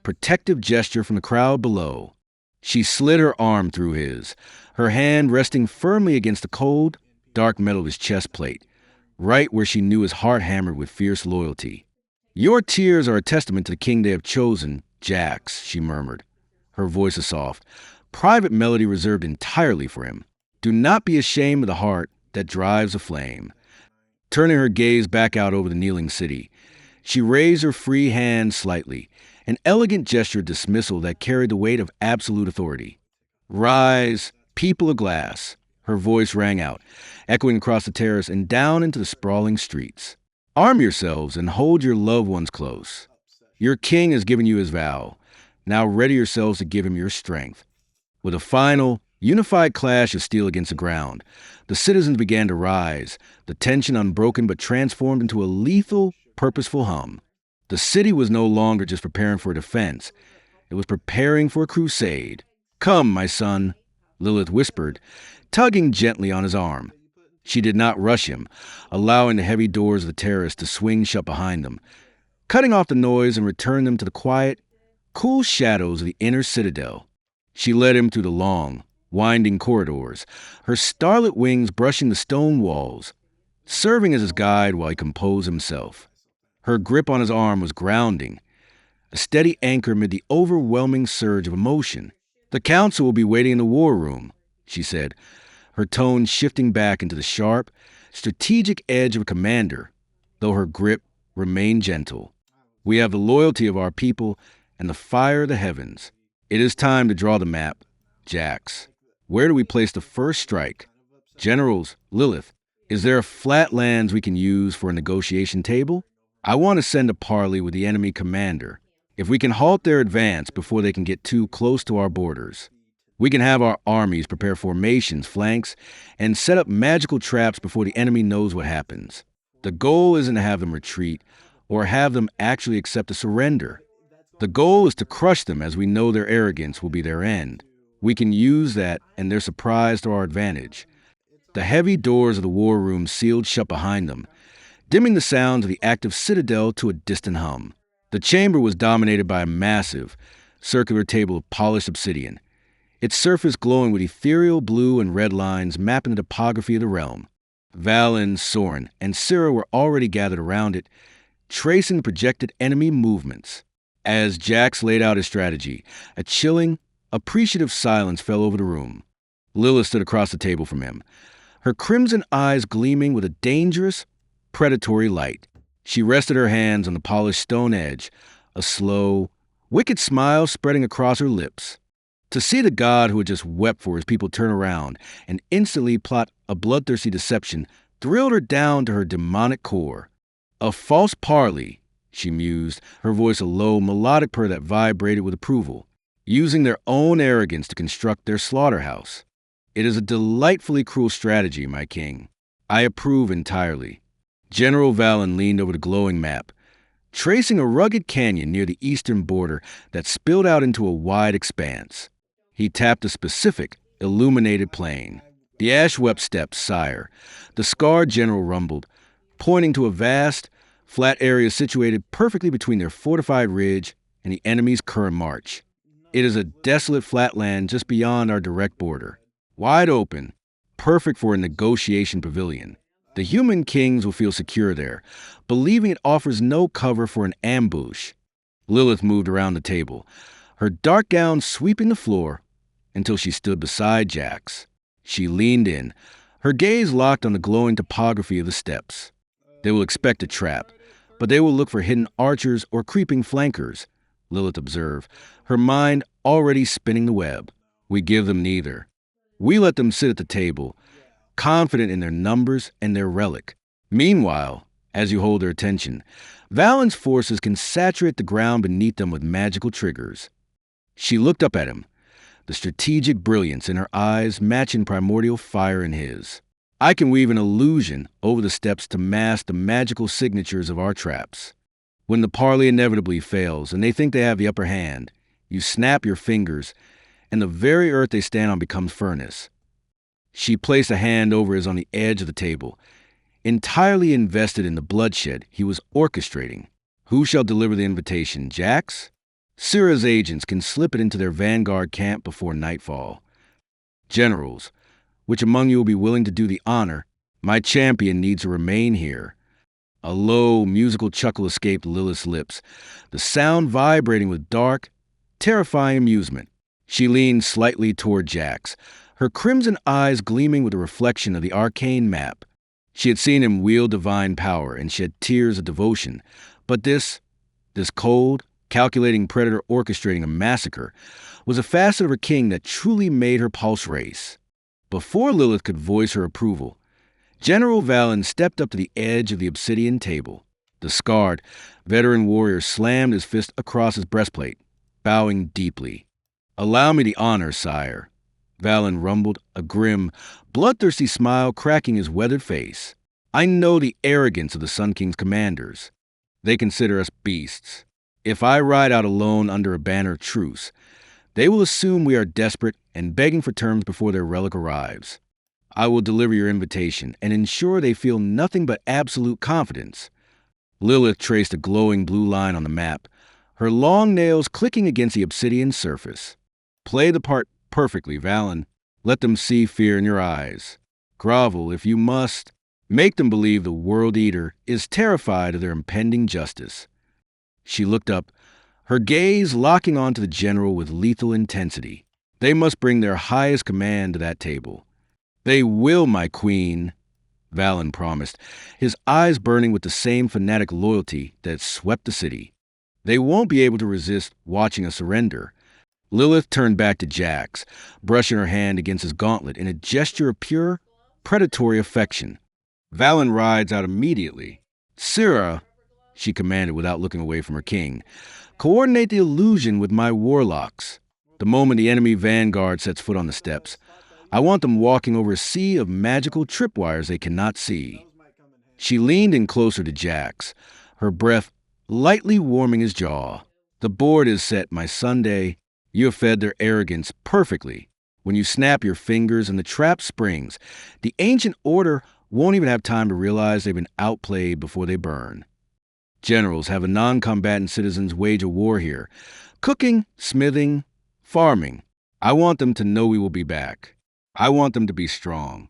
[SPEAKER 1] protective gesture from the crowd below. She slid her arm through his, her hand resting firmly against the cold, dark metal of his chest plate, right where she knew his heart hammered with fierce loyalty. "Your tears are a testament to the king they have chosen, Jax," she murmured, her voice a soft, private melody reserved entirely for him. "Do not be ashamed of the heart that drives a flame." Turning her gaze back out over the kneeling city, she raised her free hand slightly, an elegant gesture of dismissal that carried the weight of absolute authority. "Rise, people of glass," her voice rang out, echoing across the terrace and down into the sprawling streets. "Arm yourselves and hold your loved ones close. Your king has given you his vow. Now ready yourselves to give him your strength." With a final, unified clash of steel against the ground, the citizens began to rise, the tension unbroken but transformed into a lethal, purposeful hum. The city was no longer just preparing for a defense. It was preparing for a crusade. "Come, my son," Lilith whispered, tugging gently on his arm. She did not rush him, allowing the heavy doors of the terrace to swing shut behind them, cutting off the noise and returning them to the quiet, cool shadows of the inner citadel. She led him through the long, winding corridors, her starlit wings brushing the stone walls, serving as his guide while he composed himself. Her grip on his arm was grounding, a steady anchor amid the overwhelming surge of emotion. "The council will be waiting in the war room," she said, her tone shifting back into the sharp, strategic edge of a commander, though her grip remained gentle. "We have the loyalty of our people and the fire of the heavens. It is time to draw the map, Jax. Where do we place the first strike? Generals, Lilith, is there a flat lands we can use for a negotiation table? I want to send a parley with the enemy commander. If we can halt their advance before they can get too close to our borders, We can have our armies prepare formations, flanks, and set up magical traps before the enemy knows what happens. The goal isn't to have them retreat or have them actually accept a surrender. The goal is to crush them as we know their arrogance will be their end. We can use that and their surprise to our advantage. The heavy doors of the war room sealed shut behind them, dimming the sounds of the active citadel to a distant hum. The chamber was dominated by a massive, circular table of polished obsidian, its surface glowing with ethereal blue and red lines mapping the topography of the realm. Valen, Soren, and Syrah were already gathered around it, tracing the projected enemy movements. As Jax laid out his strategy, a chilling, appreciative silence fell over the room. Lilith stood across the table from him, her crimson eyes gleaming with a dangerous, predatory light. She rested her hands on the polished stone edge, a slow, wicked smile spreading across her lips. To see the god who had just wept for his people turn around and instantly plot a bloodthirsty deception thrilled her down to her demonic core. A false parley, she mused, her voice a low, melodic purr that vibrated with approval, using their own arrogance to construct their slaughterhouse. It is a delightfully cruel strategy, my king. I approve entirely. General Valen leaned over the glowing map, tracing a rugged canyon near the eastern border that spilled out into a wide expanse. He tapped a specific, illuminated plain. The ash-wept steppes, sire, the scarred general rumbled, pointing to a vast, flat area situated perfectly between their fortified ridge and the enemy's current march. It is a desolate flatland just beyond our direct border, wide open, perfect for a negotiation pavilion. The human kings will feel secure there, believing it offers no cover for an ambush. Lilith moved around the table, her dark gown sweeping the floor until she stood beside Jax. She leaned in, her gaze locked on the glowing topography of the steppes. They will expect a trap, but they will look for hidden archers or creeping flankers, Lilith observed, her mind already spinning the web. We give them neither. We let them sit at the table, confident in their numbers and their relic. Meanwhile, as you hold their attention, Valen's forces can saturate the ground beneath them with magical triggers. She looked up at him, the strategic brilliance in her eyes matching primordial fire in his. I can weave an illusion over the steps to mask the magical signatures of our traps. When the parley inevitably fails and they think they have the upper hand, you snap your fingers, and the very earth they stand on becomes furnace. She placed a hand over his on the edge of the table, entirely invested in the bloodshed he was orchestrating. Who shall deliver the invitation, Jax? Syrah's agents can slip it into their vanguard camp before nightfall. Generals, which among you will be willing to do the honor? My champion needs to remain here. A low, musical chuckle escaped Lilith's lips, the sound vibrating with dark, terrifying amusement. She leaned slightly toward Jax, her crimson eyes gleaming with the reflection of the arcane map. She had seen him wield divine power and shed tears of devotion, but this cold, calculating predator orchestrating a massacre, was a facet of her king that truly made her pulse race. Before Lilith could voice her approval, General Valen stepped up to the edge of the obsidian table. The scarred, veteran warrior slammed his fist across his breastplate, bowing deeply. "Allow me the honor, sire," Valen rumbled, a grim, bloodthirsty smile cracking his weathered face. "I know the arrogance of the Sun King's commanders. They consider us beasts. If I ride out alone under a banner of truce, they will assume we are desperate and begging for terms before their relic arrives. I will deliver your invitation and ensure they feel nothing but absolute confidence." Lilith traced a glowing blue line on the map, her long nails clicking against the obsidian surface. "Play the part perfectly, Valen. Let them see fear in your eyes. Grovel if you must. Make them believe the World Eater is terrified of their impending justice." She looked up, her gaze locking onto the general with lethal intensity. "They must bring their highest command to that table." "They will, my queen," Valen promised, his eyes burning with the same fanatic loyalty that swept the city. "They won't be able to resist watching us surrender." Lilith turned back to Jax, brushing her hand against his gauntlet in a gesture of pure, predatory affection. Valen rides out immediately. "Syrah," she commanded without looking away from her king, "coordinate the illusion with my warlocks." The moment the enemy vanguard sets foot on the steps, I want them walking over a sea of magical tripwires they cannot see. She leaned in closer to Jax, her breath lightly warming his jaw. The board is set, my Sunday. You have fed their arrogance perfectly. When you snap your fingers and the trap springs, the ancient order won't even have time to realize they've been outplayed before they burn. Generals, have the non-combatant citizens wage a war here. Cooking, smithing, farming. I want them to know we will be back. I want them to be strong.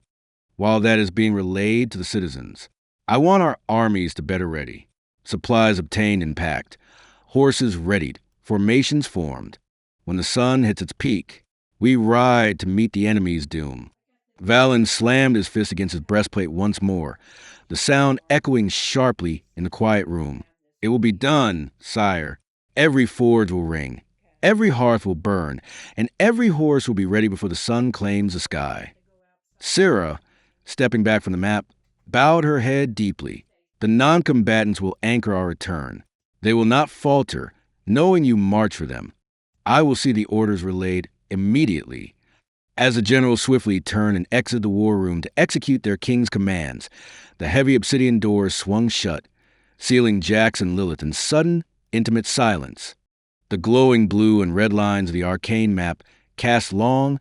[SPEAKER 1] While that is being relayed to the citizens, I want our armies to better ready. Supplies obtained and packed. Horses readied. Formations formed. When the sun hits its peak, we ride to meet the enemy's doom. Valen slammed his fist against his breastplate once more, the sound echoing sharply in the quiet room. It will be done, sire. Every forge will ring, every hearth will burn, and every horse will be ready before the sun claims the sky. Sarah, stepping back from the map, bowed her head deeply. The non-combatants will anchor our return. They will not falter, knowing you march for them. I will see the orders relayed immediately. As the generals swiftly turned and exited the war room to execute their king's commands, the heavy obsidian doors swung shut, sealing Jax and Lilith in sudden, intimate silence. The glowing blue and red lines of the arcane map cast long,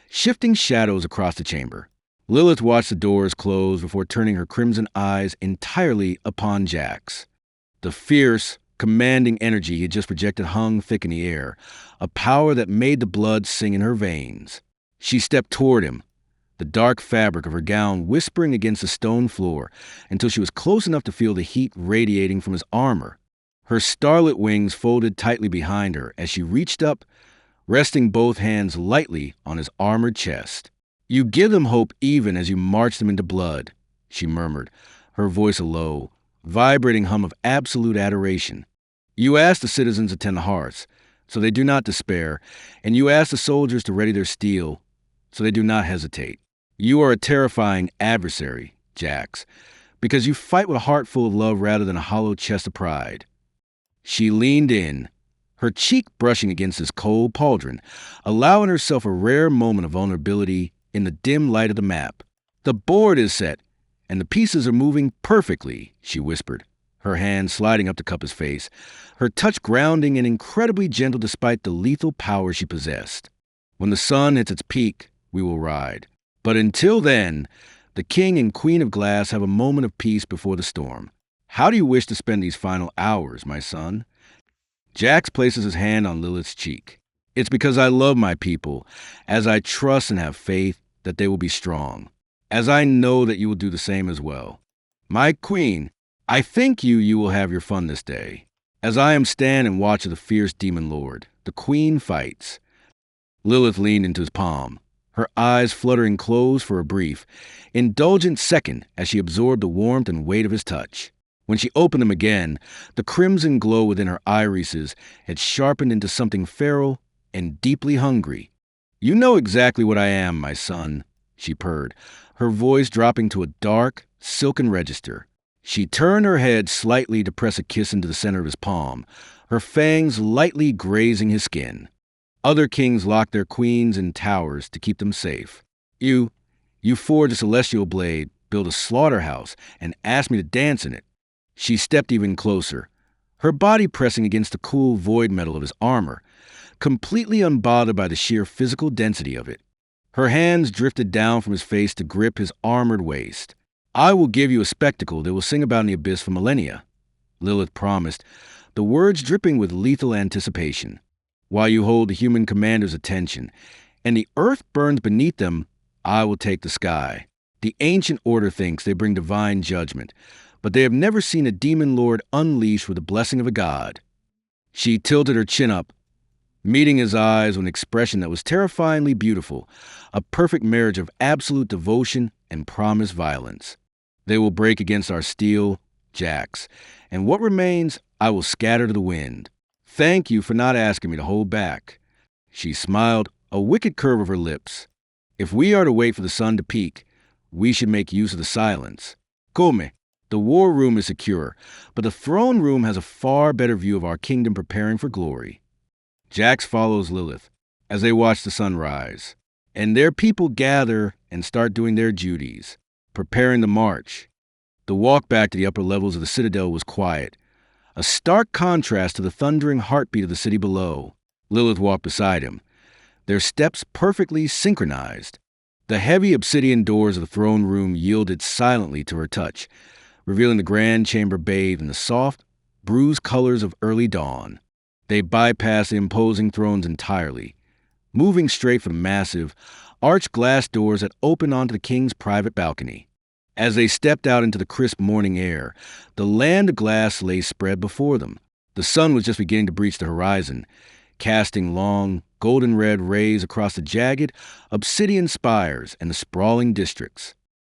[SPEAKER 1] shifting shadows across the chamber. Lilith watched the doors close before turning her crimson eyes entirely upon Jax. The fierce, commanding energy he had just projected hung thick in the air, a power that made the blood sing in her veins. She stepped toward him, the dark fabric of her gown whispering against the stone floor until she was close enough to feel the heat radiating from his armor. Her starlit wings folded tightly behind her as she reached up, resting both hands lightly on his armored chest. You give them hope even as you march them into blood, she murmured, her voice a low, vibrating hum of absolute adoration. You ask the citizens to tend the hearths, so they do not despair, and you ask the soldiers to ready their steel, so they do not hesitate. You are a terrifying adversary, Jax, because you fight with a heart full of love rather than a hollow chest of pride. She leaned in, her cheek brushing against his cold pauldron, allowing herself a rare moment of vulnerability in the dim light of the map. The board is set, and the pieces are moving perfectly, she whispered, her hand sliding up to cup his face, her touch grounding and incredibly gentle despite the lethal power she possessed. When the sun hits its peak, we will ride. But until then, the king and queen of glass have a moment of peace before the storm. How do you wish to spend these final hours, my son? Jax places his hand on Lilith's cheek. It's because I love my people, as I trust and have faith that they will be strong, as I know that you will do the same as well. My queen, I think you will have your fun this day. As I am stand and watch of the fierce demon lord, the queen fights. Lilith leaned into his palm, her eyes fluttering closed for a brief, indulgent second as she absorbed the warmth and weight of his touch. When she opened them again, the crimson glow within her irises had sharpened into something feral and deeply hungry. You know exactly what I am, my son, she purred, her voice dropping to a dark, silken register. She turned her head slightly to press a kiss into the center of his palm, her fangs lightly grazing his skin. Other kings locked their queens in towers to keep them safe. You forged a celestial blade, built a slaughterhouse, and asked me to dance in it. She stepped even closer, her body pressing against the cool void metal of his armor, completely unbothered by the sheer physical density of it. Her hands drifted down from his face to grip his armored waist. I will give you a spectacle that will sing about in the abyss for millennia, Lilith promised, the words dripping with lethal anticipation. While you hold the human commander's attention, and the earth burns beneath them, I will take the sky. The ancient order thinks they bring divine judgment, but they have never seen a demon lord unleashed with the blessing of a god. She tilted her chin up, meeting his eyes with an expression that was terrifyingly beautiful, a perfect marriage of absolute devotion and promised violence. They will break against our steel, Jax, and what remains I will scatter to the wind. Thank you for not asking me to hold back. She smiled, a wicked curve of her lips. If we are to wait for the sun to peak, we should make use of the silence. Come, the war room is secure, but the throne room has a far better view of our kingdom preparing for glory. Jax follows Lilith, as they watch the sun rise. And their people gather and start doing their duties, preparing the march. The walk back to the upper levels of the citadel was quiet, a stark contrast to the thundering heartbeat of the city below. Lilith walked beside him, their steps perfectly synchronized. The heavy obsidian doors of the throne room yielded silently to her touch, revealing the grand chamber bathed in the soft, bruised colors of early dawn. They bypassed the imposing thrones entirely, moving straight for the massive, arched glass doors that opened onto the king's private balcony. As they stepped out into the crisp morning air, the land of glass lay spread before them. The sun was just beginning to breach the horizon, casting long, golden-red rays across the jagged, obsidian spires and the sprawling districts.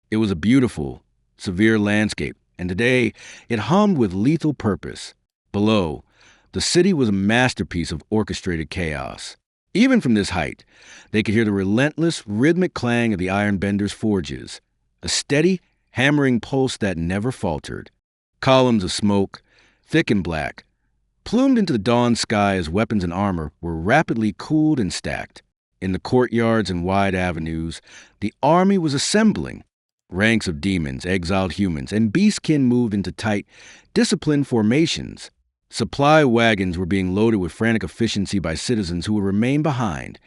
[SPEAKER 1] It was a beautiful, severe landscape, and today it hummed with lethal purpose. Below, the city was a masterpiece of orchestrated chaos. Even from this height, they could hear the relentless, rhythmic clang of the ironbenders' forges, a steady, hammering pulse that never faltered. Columns of smoke, thick and black, plumed into the dawn sky as weapons and armor were rapidly cooled and stacked. In the courtyards and wide avenues, the army was assembling. Ranks of demons, exiled humans, and beastkin moved into tight, disciplined formations. Supply wagons were being loaded with frantic efficiency by citizens who would remain behind,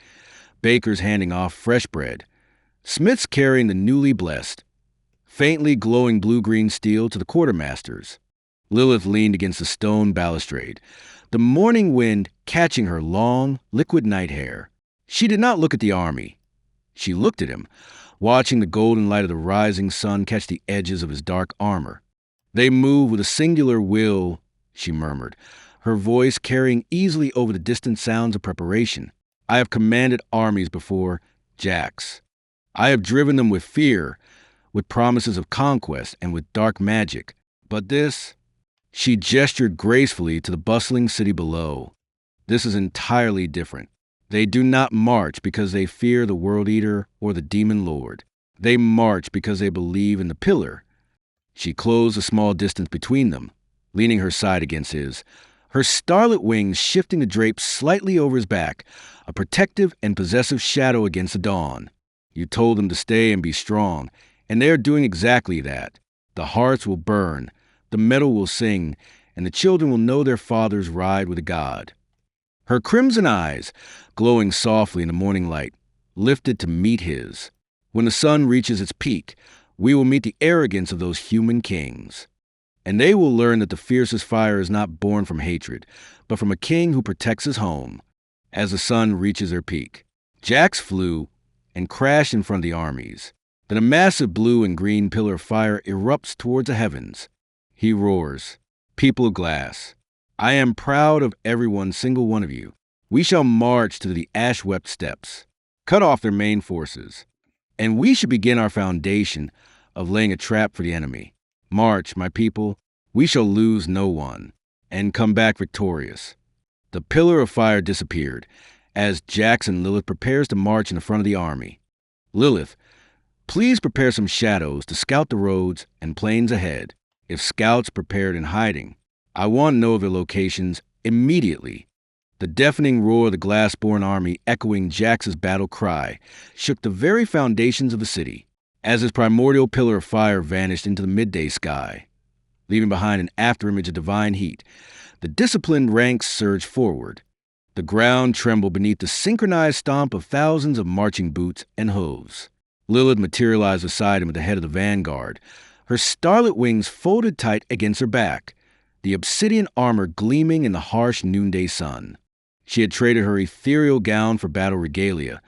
[SPEAKER 1] bakers handing off fresh bread, smiths carrying the newly blessed, faintly glowing blue-green steel to the quartermasters. Lilith leaned against the stone balustrade, the morning wind catching her long, liquid night hair. She did not look at the army. She looked at him, watching the golden light of the rising sun catch the edges of his dark armor. They move with a singular will, she murmured, her voice carrying easily over the distant sounds of preparation. I have commanded armies before, Jax. I have driven them with fear, with promises of conquest, and with dark magic. But this, she gestured gracefully to the bustling city below. This is entirely different. They do not march because they fear the World Eater or the Demon Lord. They march because they believe in the pillar. She closed a small distance between them, leaning her side against his, her starlit wings shifting the drapes slightly over his back, a protective and possessive shadow against the dawn. You told them to stay and be strong, and they are doing exactly that. The hearts will burn, the metal will sing, and the children will know their fathers ride with a god. Her crimson eyes, glowing softly in the morning light, lifted to meet his. When the sun reaches its peak, we will meet the arrogance of those human kings. And they will learn that the fiercest fire is not born from hatred, but from a king who protects his home. As the sun reaches her peak, Jax flew and crashed in front of the armies. Then a massive blue and green pillar of fire erupts towards the heavens. He roars, "People of glass, I am proud of every single one of you. We shall march to the ash-wept steppes, cut off their main forces, and we should begin our foundation of laying a trap for the enemy. March, my people, we shall lose no one, and come back victorious." The pillar of fire disappeared as Jax and Lilith prepares to march in the front of the army. "Lilith, please prepare some shadows to scout the roads and plains ahead. If scouts prepared in hiding, I want to know their locations immediately." The deafening roar of the glass-born army echoing Jax's battle cry shook the very foundations of the city as his primordial pillar of fire vanished into the midday sky, leaving behind an afterimage of divine heat. The disciplined ranks surged forward. The ground trembled beneath the synchronized stomp of thousands of marching boots and hooves. Lilith materialized beside him at the head of the vanguard, her starlit wings folded tight against her back, the obsidian armor gleaming in the harsh noonday sun. She had traded her ethereal gown for battle regalia,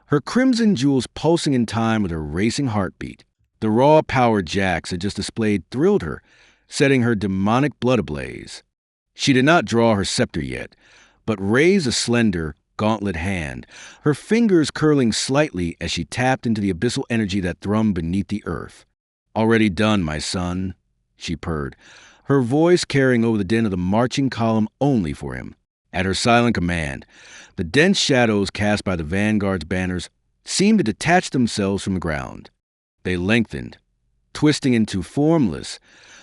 [SPEAKER 1] her crimson jewels pulsing in time with her racing heartbeat. The raw power Jax had just displayed thrilled her, setting her demonic blood ablaze. She did not draw her scepter yet, but raised a slender, gauntlet hand, her fingers curling slightly as she tapped into the abyssal energy that thrummed beneath the earth. "Already done, my son," she purred, her voice carrying over the din of the marching column only for him. At her silent command, the dense shadows cast by the vanguard's banners seemed to detach themselves from the ground. They lengthened, twisting into formless,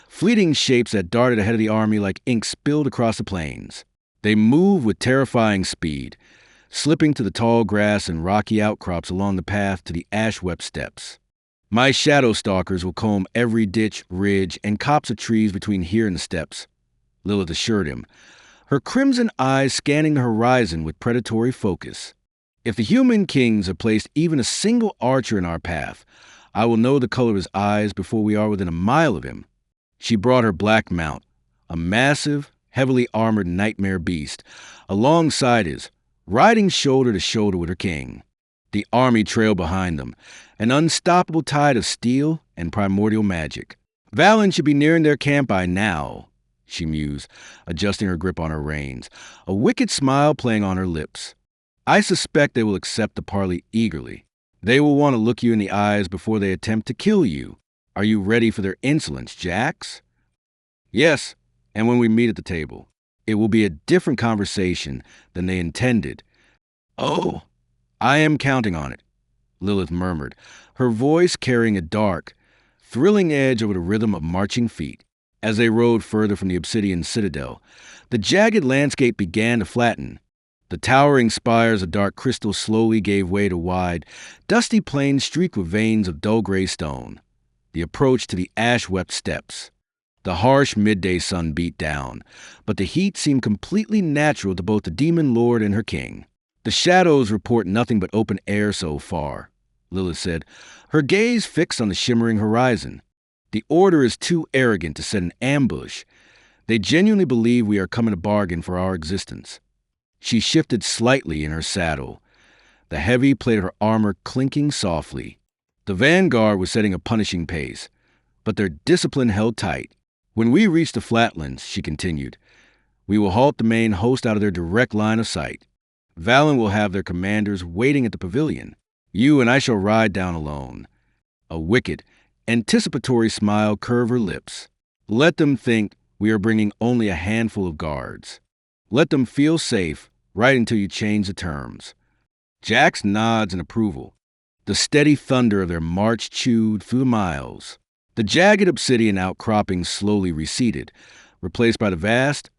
[SPEAKER 1] fleeting shapes that darted ahead of the army like ink spilled across the plains. They moved with terrifying speed, slipping to the tall grass and rocky outcrops along the path to the ash-wept steppes. My shadow stalkers will comb every ditch, ridge, and copse of trees between here and the steppes, Lilith assured him, her crimson eyes scanning the horizon with predatory focus. If the human kings have placed even a single archer in our path, I will know the color of his eyes before we are within a mile of him. She brought her black mount, a massive, heavily armored nightmare beast, alongside his, riding shoulder to shoulder with her king. The army trailed behind them, an unstoppable tide of steel and primordial magic. Valen should be nearing their camp by now, she mused, adjusting her grip on her reins, a wicked smile playing on her lips. I suspect they will accept the parley eagerly. They will want to look you in the eyes before they attempt to kill you. Are you ready for their insolence, Jax? Yes, and when we meet at the table, it will be a different conversation than they intended. Oh, I am counting on it, Lilith murmured, her voice carrying a dark, thrilling edge over the rhythm of marching feet. As they rode further from the obsidian citadel, the jagged landscape began to flatten. The towering spires of dark crystal slowly gave way to wide, dusty plains streaked with veins of dull gray stone. The approach to the ash-wept steppes. The harsh midday sun beat down, but the heat seemed completely natural to both the demon lord and her king. The shadows report nothing but open air so far, Lilith said, her gaze fixed on the shimmering horizon. The Order is too arrogant to set an ambush. They genuinely believe we are coming to bargain for our existence. She shifted slightly in her saddle, the heavy plate of her armor clinking softly. The vanguard was setting a punishing pace, but their discipline held tight. When we reach the flatlands, she continued, we will halt the main host out of their direct line of sight. Valen will have their commanders waiting at the pavilion. You and I shall ride down alone. A wicked, anticipatory smile curved her lips. Let them think we are bringing only a handful of guards. Let them feel safe right until you change the terms. Jax nods in approval. The steady thunder of their march chewed through the miles. The jagged obsidian outcroppings slowly receded, replaced by the vast,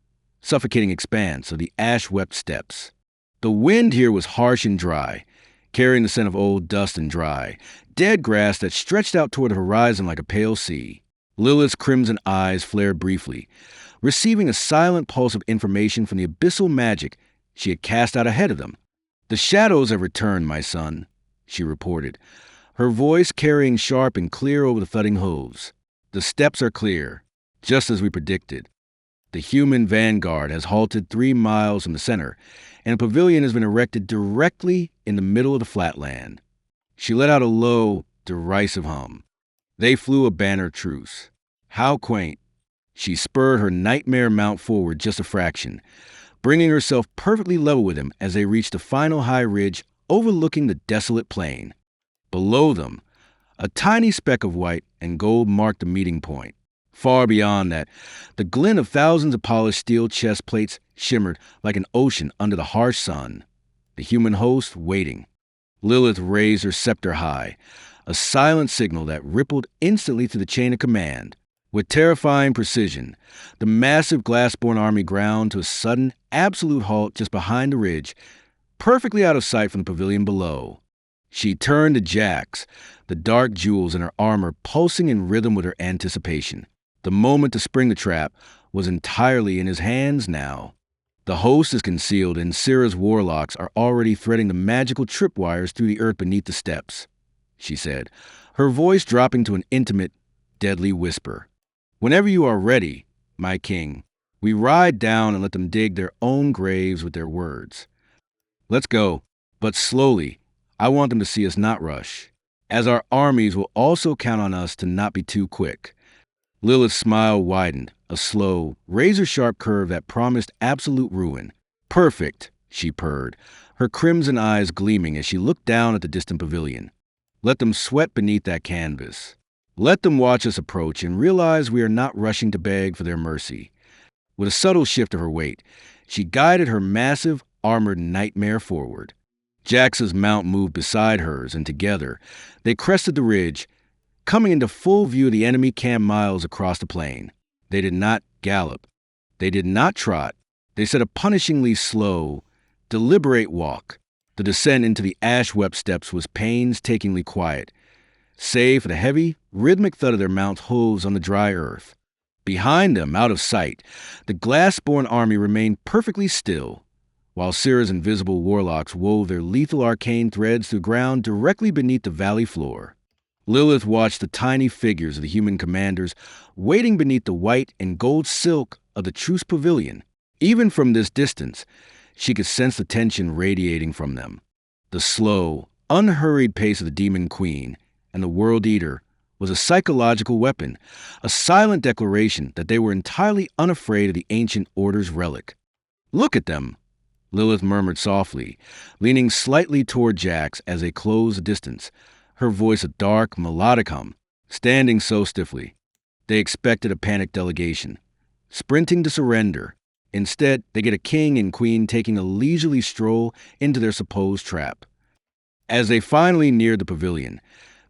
[SPEAKER 1] suffocating expanse of the ash-wept steppes. The wind here was harsh and dry, carrying the scent of old dust and dry, dead grass that stretched out toward the horizon like a pale sea. Lilith's crimson eyes flared briefly, receiving a silent pulse of information from the abyssal magic she had cast out ahead of them. The shadows have returned, my son, she reported, her voice carrying sharp and clear over the thudding hooves. The steppes are clear, just as we predicted. The human vanguard has halted 3 miles from the center, and a pavilion has been erected directly in the middle of the flatland. She let out a low, derisive hum. They flew a banner truce. How quaint. She spurred her nightmare mount forward just a fraction, bringing herself perfectly level with him as they reached the final high ridge overlooking the desolate plain. Below them, a tiny speck of white and gold marked the meeting point. Far beyond that, the glint of thousands of polished steel chest plates shimmered like an ocean under the harsh sun. The human host waiting. Lilith raised her scepter high, a silent signal that rippled instantly through the chain of command. With terrifying precision, the massive glassborn army ground to a sudden, absolute halt just behind the ridge, perfectly out of sight from the pavilion below. She turned to Jax, the dark jewels in her armor pulsing in rhythm with her anticipation. The moment to spring the trap was entirely in his hands now. The host is concealed, and Syrah's warlocks are already threading the magical tripwires through the earth beneath the steppes, she said, her voice dropping to an intimate, deadly whisper. Whenever you are ready, my king, we ride down and let them dig their own graves with their words. Let's go, but slowly. I want them to see us not rush, as our armies will also count on us to not be too quick. Lilith's smile widened, a slow, razor-sharp curve that promised absolute ruin. Perfect, she purred, her crimson eyes gleaming as she looked down at the distant pavilion. Let them sweat beneath that canvas. Let them watch us approach and realize we are not rushing to beg for their mercy. With a subtle shift of her weight, she guided her massive, armored nightmare forward. Jax's mount moved beside hers, and together, they crested the ridge, coming into full view of the enemy camp miles across the plain. They did not gallop. They did not trot. They set a punishingly slow, deliberate walk. The descent into the ash-swept steppes was painstakingly quiet, save for the heavy, rhythmic thud of their mounts' hooves on the dry earth. Behind them, out of sight, the glass-born army remained perfectly still, while Syrah's invisible warlocks wove their lethal arcane threads through ground directly beneath the valley floor. Lilith watched the tiny figures of the human commanders waiting beneath the white and gold silk of the truce pavilion. Even from this distance, she could sense the tension radiating from them. The slow, unhurried pace of the Demon Queen and the World Eater was a psychological weapon, a silent declaration that they were entirely unafraid of the ancient order's relic. "Look at them," Lilith murmured softly, leaning slightly toward Jax as they closed the distance, her voice a dark, melodic hum, standing so stiffly. They expected a panicked delegation, sprinting to surrender. Instead, they get a king and queen taking a leisurely stroll into their supposed trap. As they finally neared the pavilion,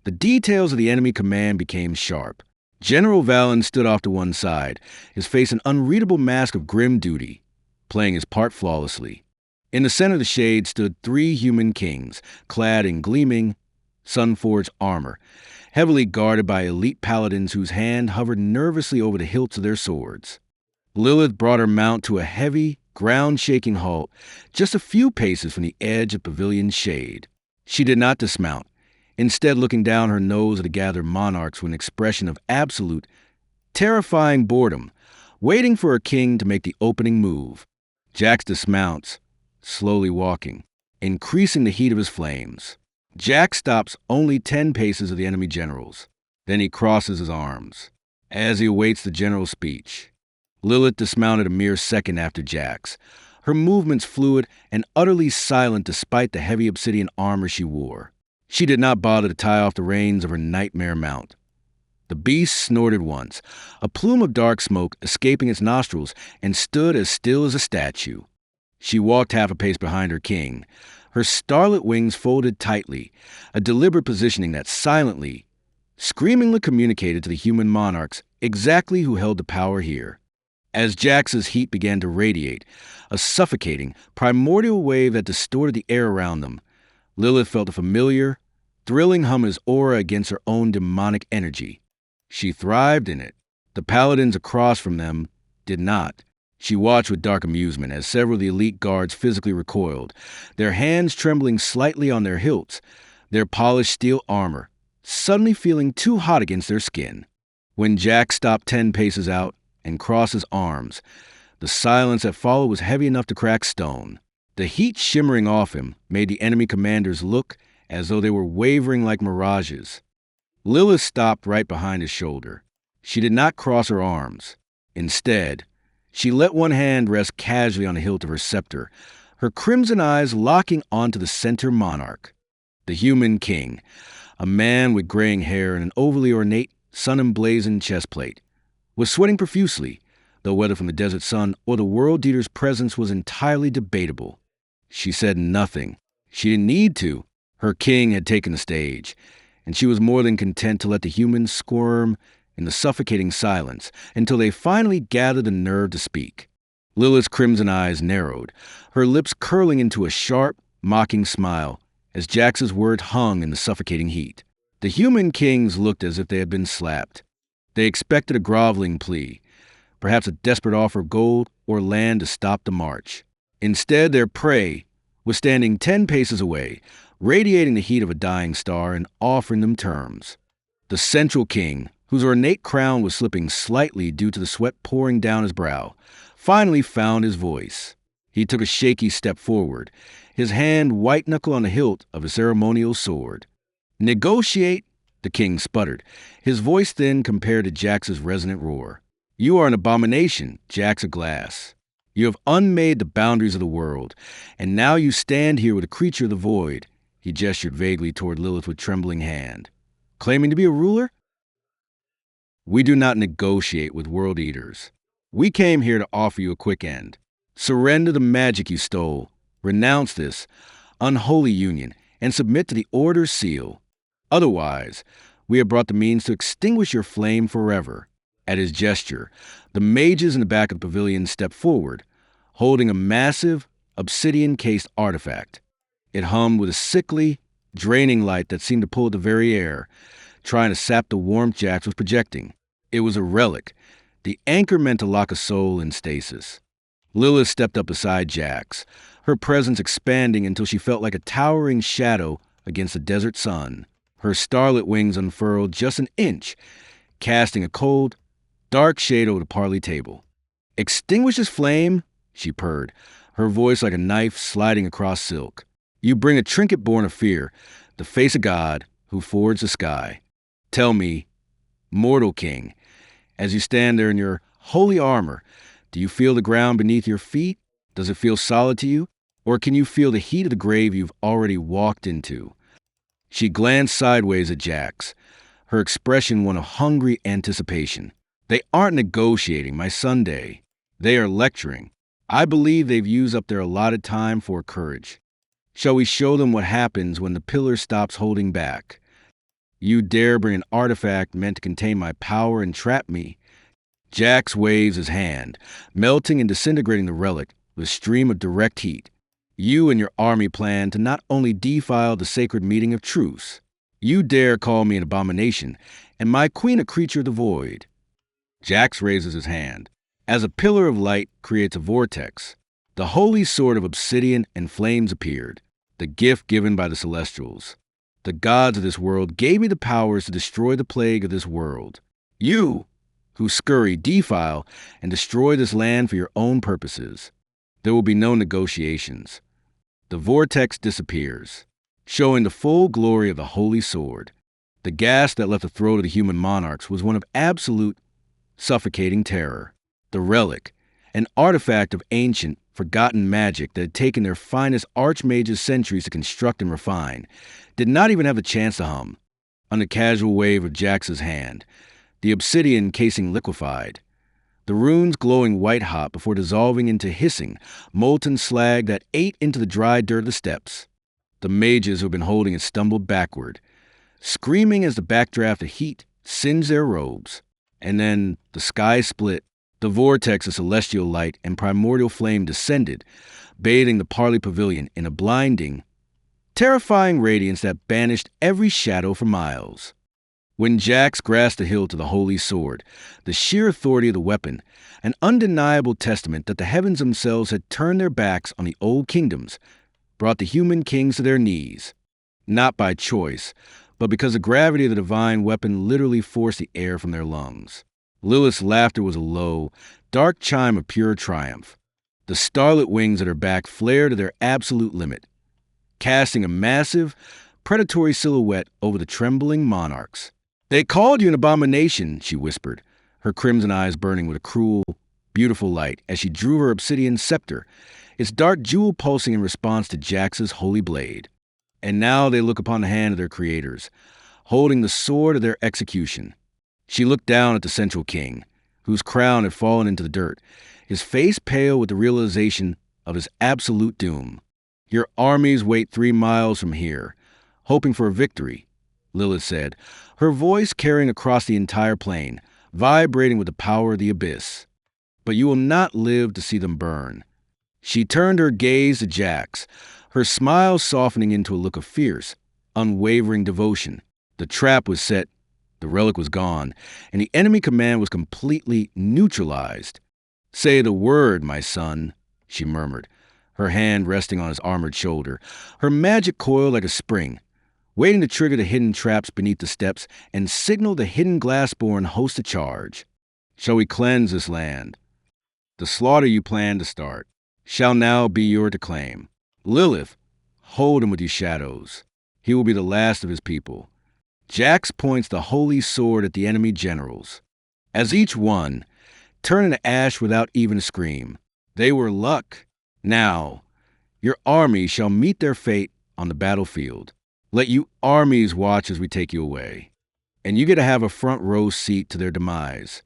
[SPEAKER 1] the details of the enemy command became sharp. General Valen stood off to one side, his face an unreadable mask of grim duty, playing his part flawlessly. In the center of the shade stood 3 human kings, clad in gleaming, sun-forged armor, heavily guarded by elite paladins whose hand hovered nervously over the hilts of their swords. Lilith brought her mount to a heavy, ground-shaking halt just a few paces from the edge of pavilion's shade. She did not dismount, instead looking down her nose at the gathered monarchs with an expression of absolute, terrifying boredom, waiting for her king to make the opening move. Jax dismounts, slowly walking, increasing the heat of his flames. Jax stops only 10 paces of the enemy generals. Then he crosses his arms, as he awaits the general's speech. Lilith dismounted a mere second after Jax, her movements fluid and utterly silent despite the heavy obsidian armor she wore. She did not bother to tie off the reins of her nightmare mount. The beast snorted once, a plume of dark smoke escaping its nostrils, and stood as still as a statue. She walked half a pace behind her king, her starlit wings folded tightly, a deliberate positioning that silently, screamingly communicated to the human monarchs exactly who held the power here. As Jax's heat began to radiate, a suffocating, primordial wave that distorted the air around them, Lilith felt a familiar, thrilling hum of his aura against her own demonic energy. She thrived in it. The paladins across from them did not. She watched with dark amusement as several of the elite guards physically recoiled, their hands trembling slightly on their hilts, their polished steel armor suddenly feeling too hot against their skin. When Jax stopped 10 paces out and crossed his arms, the silence that followed was heavy enough to crack stone. The heat shimmering off him made the enemy commanders look as though they were wavering like mirages. Lilith stopped right behind his shoulder. She did not cross her arms. Instead, she let one hand rest casually on the hilt of her scepter, her crimson eyes locking onto the center monarch, the human king, a man with graying hair and an overly ornate, sun-emblazoned chestplate, was sweating profusely, though whether from the desert sun or the World Eater's presence was entirely debatable. She said nothing. She didn't need to. Her king had taken the stage, and she was more than content to let the humans squirm in the suffocating silence until they finally gathered the nerve to speak. Lilith's crimson eyes narrowed, her lips curling into a sharp, mocking smile as Jax's words hung in the suffocating heat. The human kings looked as if they had been slapped. They expected a groveling plea, perhaps a desperate offer of gold or land to stop the march. Instead, their prey was standing 10 paces away, radiating the heat of a dying star and offering them terms. The central king, whose ornate crown was slipping slightly due to the sweat pouring down his brow, finally found his voice. He took a shaky step forward, his hand white-knuckle on the hilt of his ceremonial sword. "Negotiate?" the king sputtered, his voice thin compared to Jax's resonant roar. "You are an abomination, Jax of Glass. You have unmade the boundaries of the world, and now you stand here with a creature of the void." He gestured vaguely toward Lilith with trembling hand. "Claiming to be a ruler?" "We do not negotiate with World Eaters. We came here to offer you a quick end. Surrender the magic you stole, renounce this unholy union, and submit to the Order's seal. Otherwise, we have brought the means to extinguish your flame forever." At his gesture, the mages in the back of the pavilion stepped forward, holding a massive, obsidian-cased artifact. It hummed with a sickly, draining light that seemed to pull at the very air, trying to sap the warmth Jax was projecting. It was a relic, the anchor meant to lock a soul in stasis. Lilith stepped up beside Jax, her presence expanding until she felt like a towering shadow against the desert sun. Her starlit wings unfurled just an inch, casting a cold, dark shade over the parley table. "Extinguish this flame," she purred, her voice like a knife sliding across silk. "You bring a trinket born of fear, the face of God who forged the sky. Tell me, mortal king, as you stand there in your holy armor, do you feel the ground beneath your feet? Does it feel solid to you? Or can you feel the heat of the grave you've already walked into?" She glanced sideways at Jax, her expression one of hungry anticipation. "They aren't negotiating my Sunday. They are lecturing. I believe they've used up their allotted time for courage. Shall we show them what happens when the pillar stops holding back? You dare bring an artifact meant to contain my power and trap me?" Jax waves his hand, melting and disintegrating the relic with a stream of direct heat. "You and your army plan to not only defile the sacred meeting of truce, you dare call me an abomination, and my queen a creature of the void." Jax raises his hand. As a pillar of light creates a vortex, the holy sword of obsidian and flames appeared, the gift given by the Celestials. "The gods of this world gave me the powers to destroy the plague of this world. You, who scurry, defile, and destroy this land for your own purposes. There will be no negotiations." The vortex disappears, showing the full glory of the holy sword. The gasp that left the throat of the human monarchs was one of absolute, suffocating terror. The relic, an artifact of ancient, forgotten magic that had taken their finest archmages centuries to construct and refine, did not even have a chance to hum. On the casual wave of Jax's hand, the obsidian casing liquefied, the runes glowing white-hot before dissolving into hissing, molten slag that ate into the dry dirt of the steps. The mages who had been holding it stumbled backward, screaming as the backdraft of heat singed their robes. And then the sky split. The vortex of celestial light and primordial flame descended, bathing the parley pavilion in a blinding, terrifying radiance that banished every shadow for miles. When Jax grasped the hilt of the holy sword, the sheer authority of the weapon, an undeniable testament that the heavens themselves had turned their backs on the old kingdoms, brought the human kings to their knees, not by choice, but because the gravity of the divine weapon literally forced the air from their lungs. Lilith's laughter was a low, dark chime of pure triumph. The starlit wings at her back flared to their absolute limit, casting a massive, predatory silhouette over the trembling monarchs. "They called you an abomination," she whispered, her crimson eyes burning with a cruel, beautiful light as she drew her obsidian scepter, its dark jewel pulsing in response to Jax's holy blade. "And now they look upon the hand of their creators, holding the sword of their execution." She looked down at the central king, whose crown had fallen into the dirt, his face pale with the realization of his absolute doom. "Your armies wait 3 miles from here, hoping for a victory," Lilith said, her voice carrying across the entire plain, vibrating with the power of the abyss. "But you will not live to see them burn." She turned her gaze to Jax, her smile softening into a look of fierce, unwavering devotion. The trap was set, the relic was gone, and the enemy command was completely neutralized. "Say the word, my son," she murmured, her hand resting on his armored shoulder, her magic coiled like a spring, waiting to trigger the hidden traps beneath the steps and signal the hidden glassborn host to charge. "Shall we cleanse this land? The slaughter you plan to start shall now be your to claim. Lilith, hold him with your shadows. He will be the last of his people." Jax points the holy sword at the enemy generals, as each one turned into ash without even a scream. They were luck. "Now, your army shall meet their fate on the battlefield. Let you armies watch as we take you away. And you get to have a front row seat to their demise."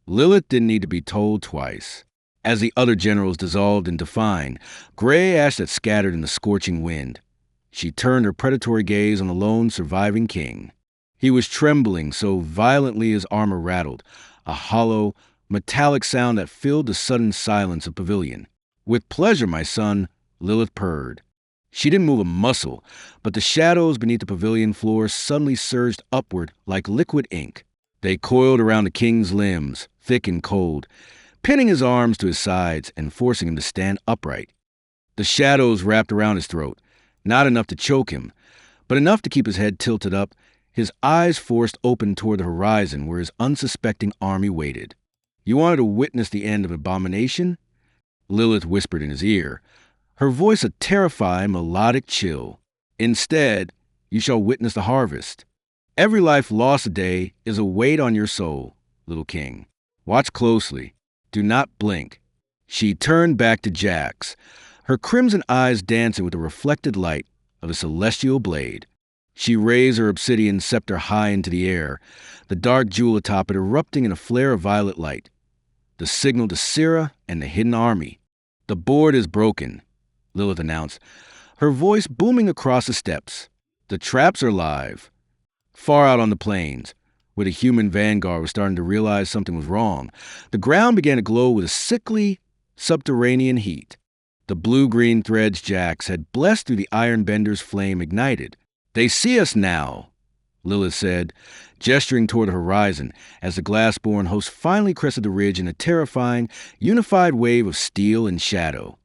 [SPEAKER 1] Lilith didn't need to be told twice. As the other generals dissolved into fine, gray ash that scattered in the scorching wind, she turned her predatory gaze on the lone surviving king. He was trembling so violently his armor rattled, a hollow, metallic sound that filled the sudden silence of pavilion. "With pleasure, my son," Lilith purred. She didn't move a muscle, but the shadows beneath the pavilion floor suddenly surged upward like liquid ink. They coiled around the king's limbs, thick and cold, pinning his arms to his sides and forcing him to stand upright. The shadows wrapped around his throat, not enough to choke him, but enough to keep his head tilted up, his eyes forced open toward the horizon where his unsuspecting army waited. "You wanted to witness the end of abomination?" Lilith whispered in his ear, her voice a terrifying, melodic chill. "Instead, you shall witness the harvest. Every life lost today is a weight on your soul, little king. Watch closely. Do not blink." She turned back to Jax, her crimson eyes dancing with the reflected light of a celestial blade. She raised her obsidian scepter high into the air, the dark jewel atop it erupting in a flare of violet light. The signal to Syrah and the hidden army. "The board is broken," Lilith announced, her voice booming across the steppes. "The traps are live." Far out on the plains, where the human vanguard was starting to realize something was wrong, the ground began to glow with a sickly, subterranean heat. The blue-green threads Jax had blessed through the iron bender's flame ignited. "They see us now," Lilith said, gesturing toward the horizon as the glass-born host finally crested the ridge in a terrifying, unified wave of steel and shadow.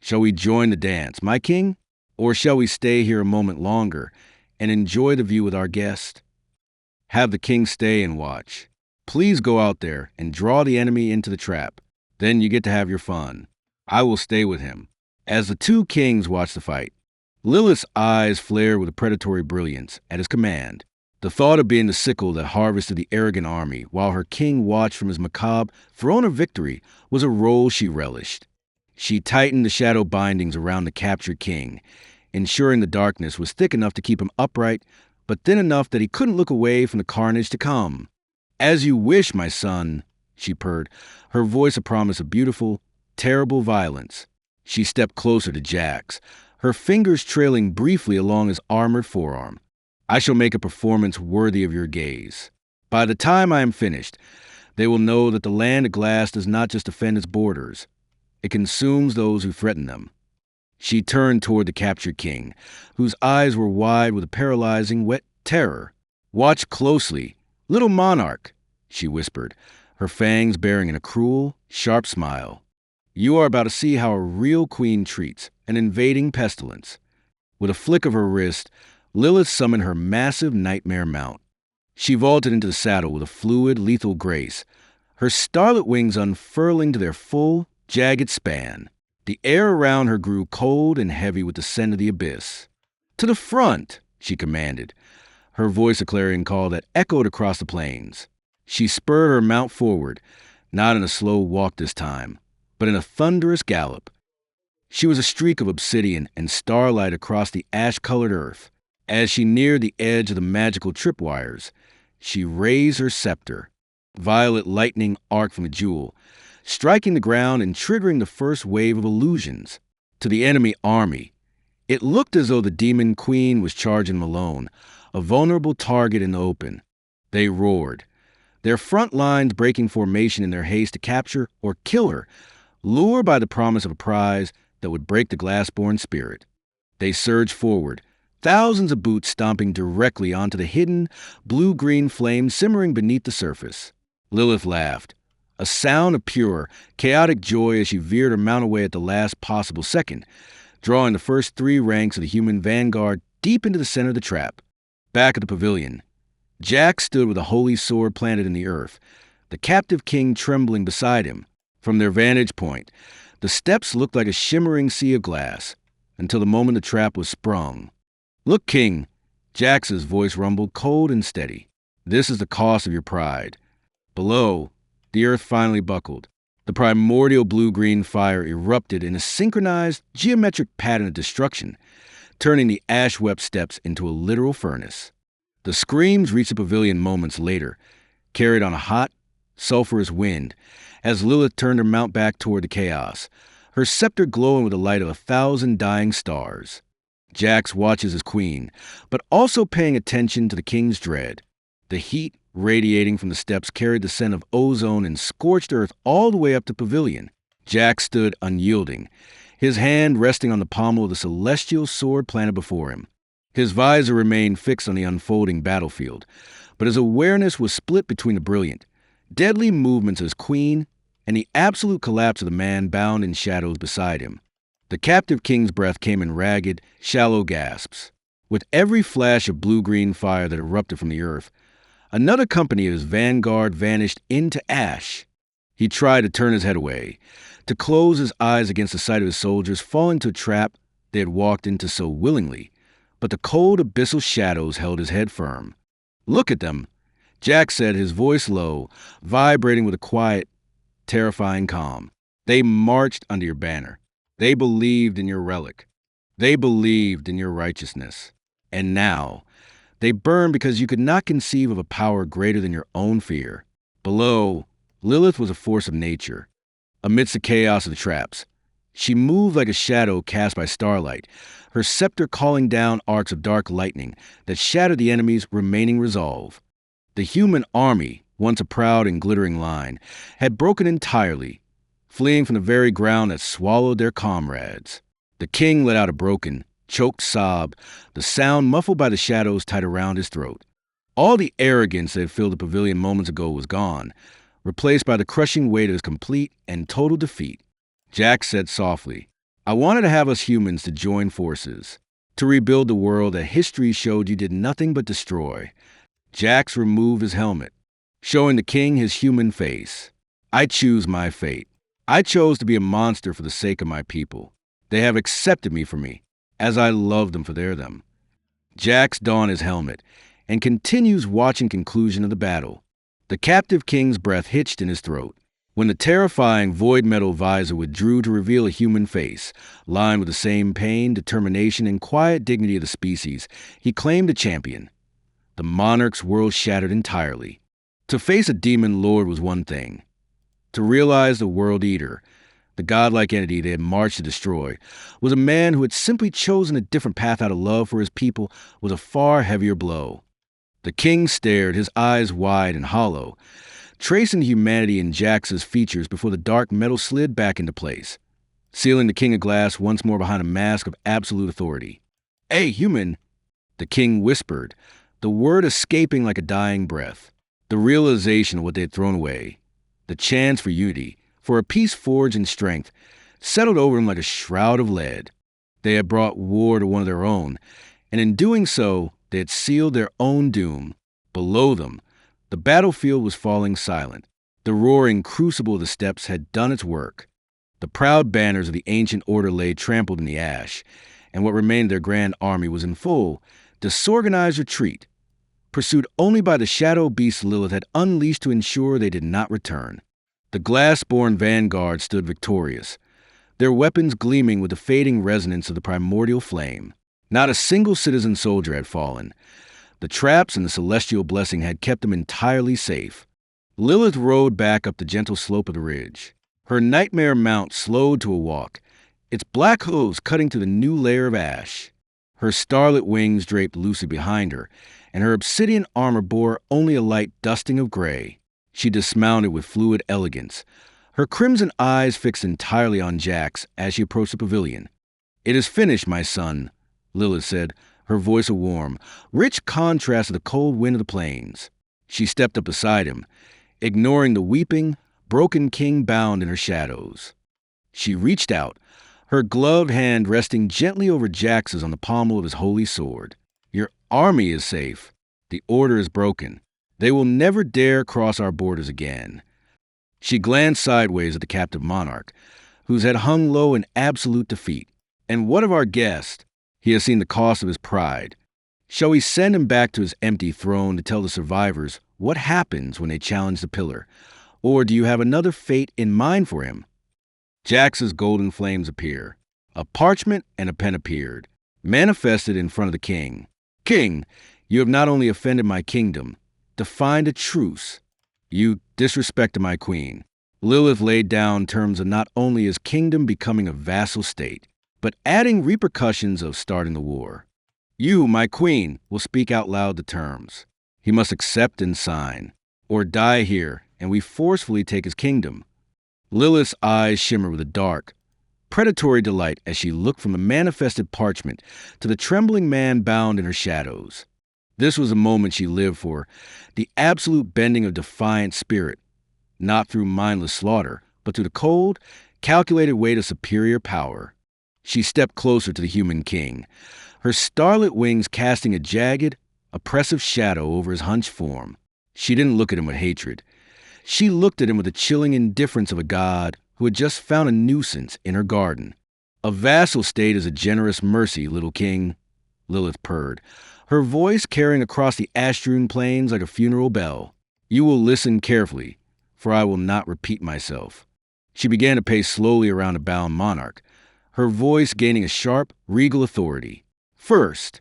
[SPEAKER 1] "Shall we join the dance, my king? Or shall we stay here a moment longer and enjoy the view with our guest?" "Have the king stay and watch. Please go out there and draw the enemy into the trap. Then you get to have your fun. I will stay with him." As the two kings watched the fight, Lilith's eyes flared with a predatory brilliance at his command. The thought of being the sickle that harvested the arrogant army while her king watched from his macabre throne of victory was a role she relished. She tightened the shadow bindings around the captured king, ensuring the darkness was thick enough to keep him upright, but thin enough that he couldn't look away from the carnage to come. "As you wish, my son," she purred, her voice a promise of beautiful, terrible violence. She stepped closer to Jax, her fingers trailing briefly along his armored forearm. "I shall make a performance worthy of your gaze. By the time I am finished, they will know that the land of glass does not just defend its borders. It consumes those who threaten them." She turned toward the captured king, whose eyes were wide with a paralyzing, wet terror. "Watch closely, little monarch," she whispered, her fangs baring in a cruel, sharp smile. "You are about to see how a real queen treats an invading pestilence." With a flick of her wrist, Lilith summoned her massive nightmare mount. She vaulted into the saddle with a fluid, lethal grace, her starlit wings unfurling to their full, jagged span. The air around her grew cold and heavy with the scent of the abyss. "To the front," she commanded, her voice a clarion call that echoed across the plains. She spurred her mount forward, not in a slow walk this time, but in a thunderous gallop. She was a streak of obsidian and starlight across the ash-colored earth. As she neared the edge of the magical tripwires, she raised her scepter. Violet lightning arced from the jewel, striking the ground and triggering the first wave of illusions. To the enemy army, it looked as though the demon queen was charging them alone, a vulnerable target in the open. They roared, their front lines breaking formation in their haste to capture or kill her, lured by the promise of a prize that would break the glass-born spirit. They surged forward, thousands of boots stomping directly onto the hidden, blue-green flame simmering beneath the surface. Lilith laughed, a sound of pure, chaotic joy as she veered her mount away at the last possible second, drawing the first three ranks of the human vanguard deep into the center of the trap. Back at the pavilion, Jack stood with a holy sword planted in the earth, the captive king trembling beside him. From their vantage point, the steps looked like a shimmering sea of glass, until the moment the trap was sprung. "Look, king," Jax's voice rumbled, cold and steady. "This is the cost of your pride." Below, the earth finally buckled. The primordial blue-green fire erupted in a synchronized, geometric pattern of destruction, turning the ash-wept steps into a literal furnace. The screams reached the pavilion moments later, carried on a hot, sulphurous wind, as Lilith turned her mount back toward the chaos, her scepter glowing with the light of 1,000 dying stars. Jax watches as queen, but also paying attention to the king's dread. The heat radiating from the steps carried the scent of ozone and scorched earth all the way up to the pavilion. Jax stood unyielding, his hand resting on the pommel of the celestial sword planted before him. His visor remained fixed on the unfolding battlefield, but his awareness was split between the brilliant, deadly movements of his queen and the absolute collapse of the man bound in shadows beside him. The captive king's breath came in ragged, shallow gasps. With every flash of blue-green fire that erupted from the earth, another company of his vanguard vanished into ash. He tried to turn his head away, to close his eyes against the sight of his soldiers falling into a trap they had walked into so willingly, but the cold abyssal shadows held his head firm. "Look at them," Jack said, his voice low, vibrating with a quiet, terrifying calm. "They marched under your banner. They believed in your relic. They believed in your righteousness. And now, they burn because you could not conceive of a power greater than your own fear." Below, Lilith was a force of nature. Amidst the chaos of the traps, she moved like a shadow cast by starlight, her scepter calling down arcs of dark lightning that shattered the enemy's remaining resolve. The human army, once a proud and glittering line, had broken entirely, fleeing from the very ground that swallowed their comrades. The king let out a broken, choked sob, the sound muffled by the shadows tied around his throat. All the arrogance that had filled the pavilion moments ago was gone, replaced by the crushing weight of his complete and total defeat. Jack said softly, "I wanted to have us humans to join forces, to rebuild the world that history showed you did nothing but destroy." Jax removed his helmet, showing the king his human face. "I choose my fate. I chose to be a monster for the sake of my people. They have accepted me for me, as I love them for them." Jax donned his helmet and continues watching conclusion of the battle. The captive king's breath hitched in his throat. When the terrifying void metal visor withdrew to reveal a human face, lined with the same pain, determination, and quiet dignity of the species, he claimed a champion. The monarch's world shattered entirely. To face a demon lord was one thing. To realize the world eater, the godlike entity they had marched to destroy, was a man who had simply chosen a different path out of love for his people, was a far heavier blow. The king stared, his eyes wide and hollow, tracing the humanity in Jax's features before the dark metal slid back into place, sealing the king of glass once more behind a mask of absolute authority. "Hey, human," the king whispered, the word escaping like a dying breath. The realization of what they had thrown away, the chance for unity, for a peace forged in strength, settled over him like a shroud of lead. They had brought war to one of their own, and in doing so, they had sealed their own doom. Below them, the battlefield was falling silent. The roaring crucible of the steppes had done its work. The proud banners of the ancient order lay trampled in the ash, and what remained of their grand army was in full, disorganized retreat, pursued only by the shadow beasts Lilith had unleashed to ensure they did not return. The glass-born vanguard stood victorious, their weapons gleaming with the fading resonance of the primordial flame. Not a single citizen soldier had fallen. The traps and the celestial blessing had kept them entirely safe. Lilith rode back up the gentle slope of the ridge. Her nightmare mount slowed to a walk, its black hooves cutting through the new layer of ash. Her starlit wings draped loosely behind her, and her obsidian armor bore only a light dusting of gray. She dismounted with fluid elegance, her crimson eyes fixed entirely on Jax as she approached the pavilion. "It is finished, my son," Lilith said, her voice a warm, rich contrast to the cold wind of the plains. She stepped up beside him, ignoring the weeping, broken king bound in her shadows. She reached out, her gloved hand resting gently over Jax's on the pommel of his holy sword. "Your army is safe. The order is broken. They will never dare cross our borders again." She glanced sideways at the captive monarch, whose head hung low in absolute defeat. "And what of our guest? He has seen the cost of his pride. Shall we send him back to his empty throne to tell the survivors what happens when they challenge the pillar? Or do you have another fate in mind for him?" Jax's golden flames appear. A parchment and a pen appeared, manifested in front of the king. "King, you have not only offended my kingdom, defined a truce. You disrespected my queen." Lilith laid down terms of not only his kingdom becoming a vassal state, but adding repercussions of starting the war. "You, my queen, will speak out loud the terms. He must accept and sign, or die here, and we forcefully take his kingdom." Lilith's eyes shimmered with a dark, predatory delight as she looked from the manifested parchment to the trembling man bound in her shadows. This was a moment she lived for, the absolute bending of defiant spirit, not through mindless slaughter, but through the cold, calculated weight of superior power. She stepped closer to the human king, her starlit wings casting a jagged, oppressive shadow over his hunched form. She didn't look at him with hatred. She looked at him with the chilling indifference of a god who had just found a nuisance in her garden. A vassal state is a generous mercy, little king, Lilith purred, her voice carrying across the ash-strewn plains like a funeral bell. You will listen carefully, for I will not repeat myself. She began to pace slowly around the bound monarch, her voice gaining a sharp, regal authority. First,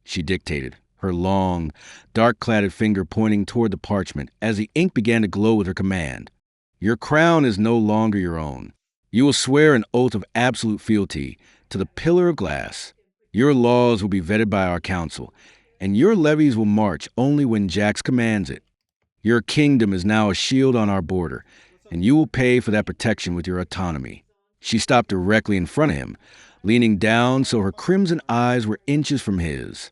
[SPEAKER 1] she dictated, her long, dark-cladded finger pointing toward the parchment as the ink began to glow with her command. Your crown is no longer your own. You will swear an oath of absolute fealty to the pillar of glass. Your laws will be vetted by our council, and your levies will march only when Jax commands it. Your kingdom is now a shield on our border, and you will pay for that protection with your autonomy. She stopped directly in front of him, leaning down so her crimson eyes were inches from his.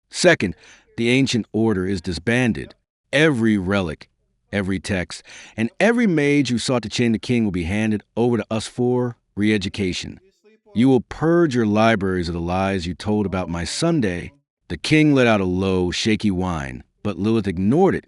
[SPEAKER 1] Second, the ancient order is disbanded. Every relic, every text, and every mage who sought to chain the king will be handed over to us for re-education. You will purge your libraries of the lies you told about my Sunday. The king let out a low, shaky whine, but Lilith ignored it,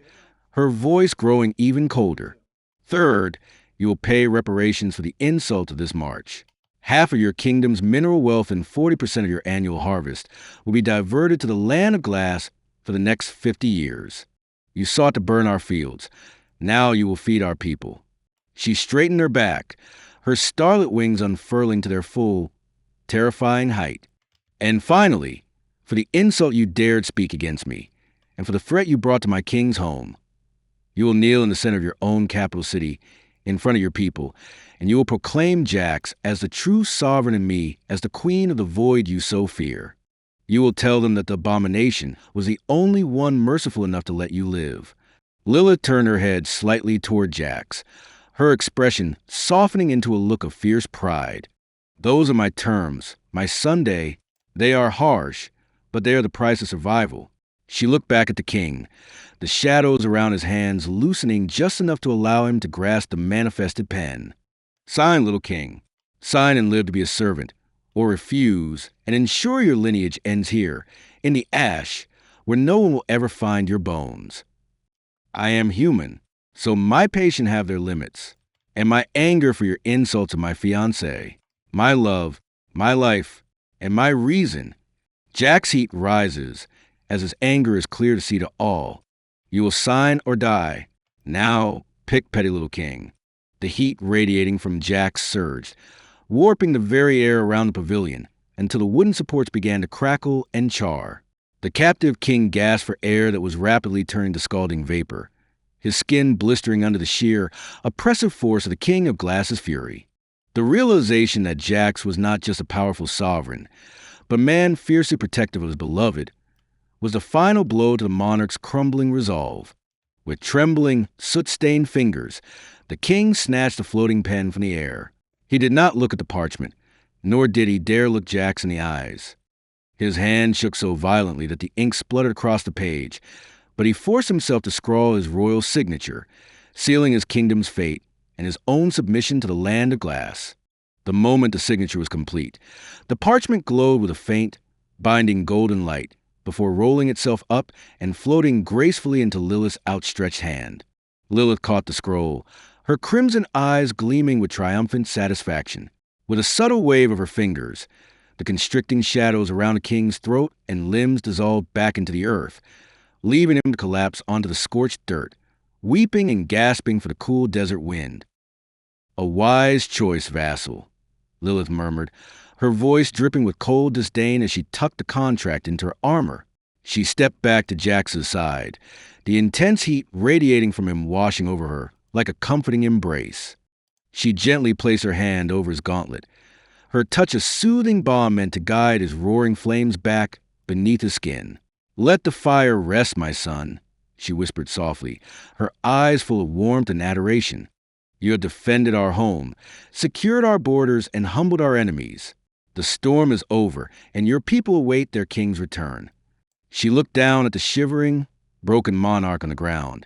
[SPEAKER 1] her voice growing even colder. Third, you will pay reparations for the insult of this march. Half of your kingdom's mineral wealth and 40% of your annual harvest will be diverted to the land of glass for the next 50 years. You sought to burn our fields. Now you will feed our people. She straightened her back, her starlit wings unfurling to their full, terrifying height. And finally, for the insult you dared speak against me, and for the threat you brought to my king's home, you will kneel in the center of your own capital city, in front of your people, and you will proclaim Jax as the true sovereign and me as the queen of the void you so fear. You will tell them that the abomination was the only one merciful enough to let you live. Lilith turned her head slightly toward Jax, her expression softening into a look of fierce pride. Those are my terms, my Sunday. They are harsh, but they are the price of survival. She looked back at the king, the shadows around his hands loosening just enough to allow him to grasp the manifested pen. Sign, little king. Sign and live to be a servant, or refuse and ensure your lineage ends here, in the ash, where no one will ever find your bones. I am human, so my patience have their limits, and my anger for your insult to my fiancé, my love, my life, and my reason. Jack's heat rises, as his anger is clear to see to all. You will sign or die. Now, pick, petty little king. The heat radiating from Jack surged, warping the very air around the pavilion until the wooden supports began to crackle and char. The captive king gasped for air that was rapidly turning to scalding vapor, his skin blistering under the sheer, oppressive force of the king of Glass's fury. The realization that Jax was not just a powerful sovereign, but a man fiercely protective of his beloved, was the final blow to the monarch's crumbling resolve. With trembling, soot-stained fingers, the king snatched the floating pen from the air. He did not look at the parchment, nor did he dare look Jax in the eyes. His hand shook so violently that the ink spluttered across the page, but he forced himself to scrawl his royal signature, sealing his kingdom's fate and his own submission to the land of glass. The moment the signature was complete, the parchment glowed with a faint, binding golden light before rolling itself up and floating gracefully into Lilith's outstretched hand. Lilith caught the scroll, her crimson eyes gleaming with triumphant satisfaction. With a subtle wave of her fingers, the constricting shadows around the king's throat and limbs dissolved back into the earth, leaving him to collapse onto the scorched dirt, weeping and gasping for the cool desert wind. A wise choice, vassal, Lilith murmured, her voice dripping with cold disdain as she tucked the contract into her armor. She stepped back to Jax's side, the intense heat radiating from him washing over her like a comforting embrace. She gently placed her hand over his gauntlet, her touch a soothing balm meant to guide his roaring flames back beneath his skin. Let the fire rest, my son, she whispered softly, her eyes full of warmth and adoration. You have defended our home, secured our borders, and humbled our enemies. The storm is over, and your people await their king's return." She looked down at the shivering, broken monarch on the ground,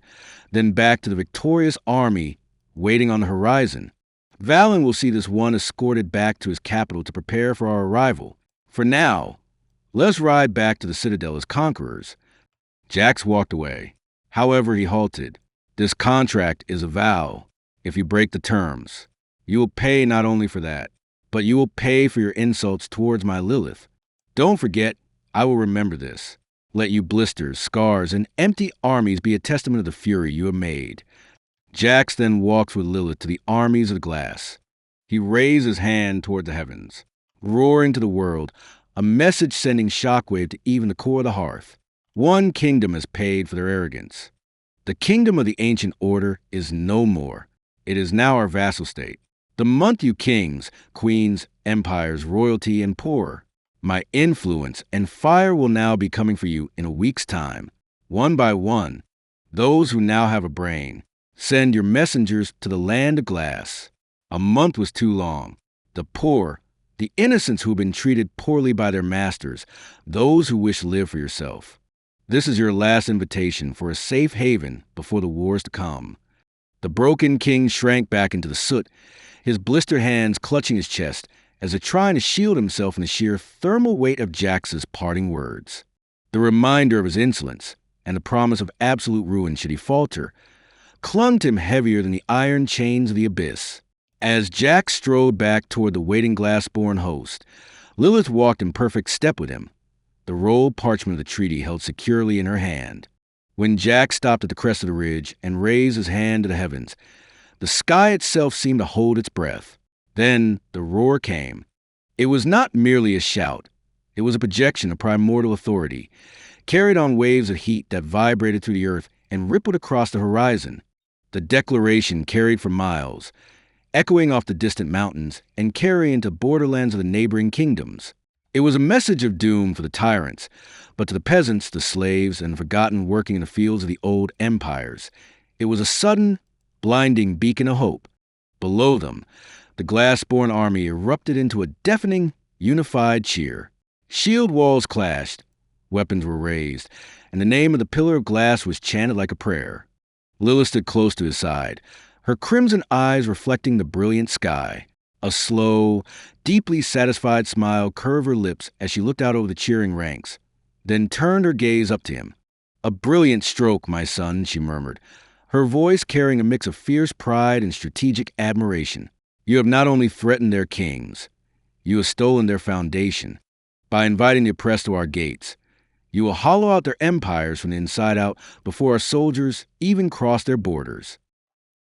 [SPEAKER 1] then back to the victorious army waiting on the horizon. "Valen will see this one escorted back to his capital to prepare for our arrival. For now, let's ride back to the citadel as conquerors." Jax walked away. However, he halted. "This contract is a vow. If you break the terms, you will pay not only for that, but you will pay for your insults towards my Lilith. Don't forget, I will remember this. Let you blisters, scars, and empty armies be a testament of the fury you have made." Jax then walked with Lilith to the armies of the glass. He raised his hand toward the heavens, roaring to the world, a message sending shockwave to even the core of the hearth. One kingdom has paid for their arrogance. The kingdom of the ancient order is no more. It is now our vassal state. The month you kings, queens, empires, royalty, and poor. My influence and fire will now be coming for you in a week's time. One by one, those who now have a brain, send your messengers to the land of glass. A month was too long. The poor, the innocents who have been treated poorly by their masters, those who wish to live for yourself. This is your last invitation for a safe haven before the wars to come. The broken king shrank back into the soot, his blistered hands clutching his chest, as if trying to shield himself from the sheer thermal weight of Jax's parting words. The reminder of his insolence, and the promise of absolute ruin should he falter, clung to him heavier than the iron chains of the abyss. As Jax strode back toward the waiting glass-born host, Lilith walked in perfect step with him, the rolled parchment of the treaty held securely in her hand. When Jax stopped at the crest of the ridge and raised his hand to the heavens, the sky itself seemed to hold its breath. Then the roar came. It was not merely a shout. It was a projection of primordial authority, carried on waves of heat that vibrated through the earth and rippled across the horizon. The declaration carried for miles, echoing off the distant mountains and carrying into borderlands of the neighboring kingdoms. It was a message of doom for the tyrants, but to the peasants, the slaves, and forgotten working in the fields of the old empires, it was a sudden, blinding beacon of hope. Below them, the glass-born army erupted into a deafening, unified cheer. Shield walls clashed, weapons were raised, and the name of the pillar of glass was chanted like a prayer. Lilith stood close to his side, her crimson eyes reflecting the brilliant sky. A slow, deeply satisfied smile curved her lips as she looked out over the cheering ranks, then turned her gaze up to him. "A brilliant stroke, my son," she murmured, her voice carrying a mix of fierce pride and strategic admiration. "You have not only threatened their kings, you have stolen their foundation. By inviting the oppressed to our gates, you will hollow out their empires from the inside out before our soldiers even cross their borders.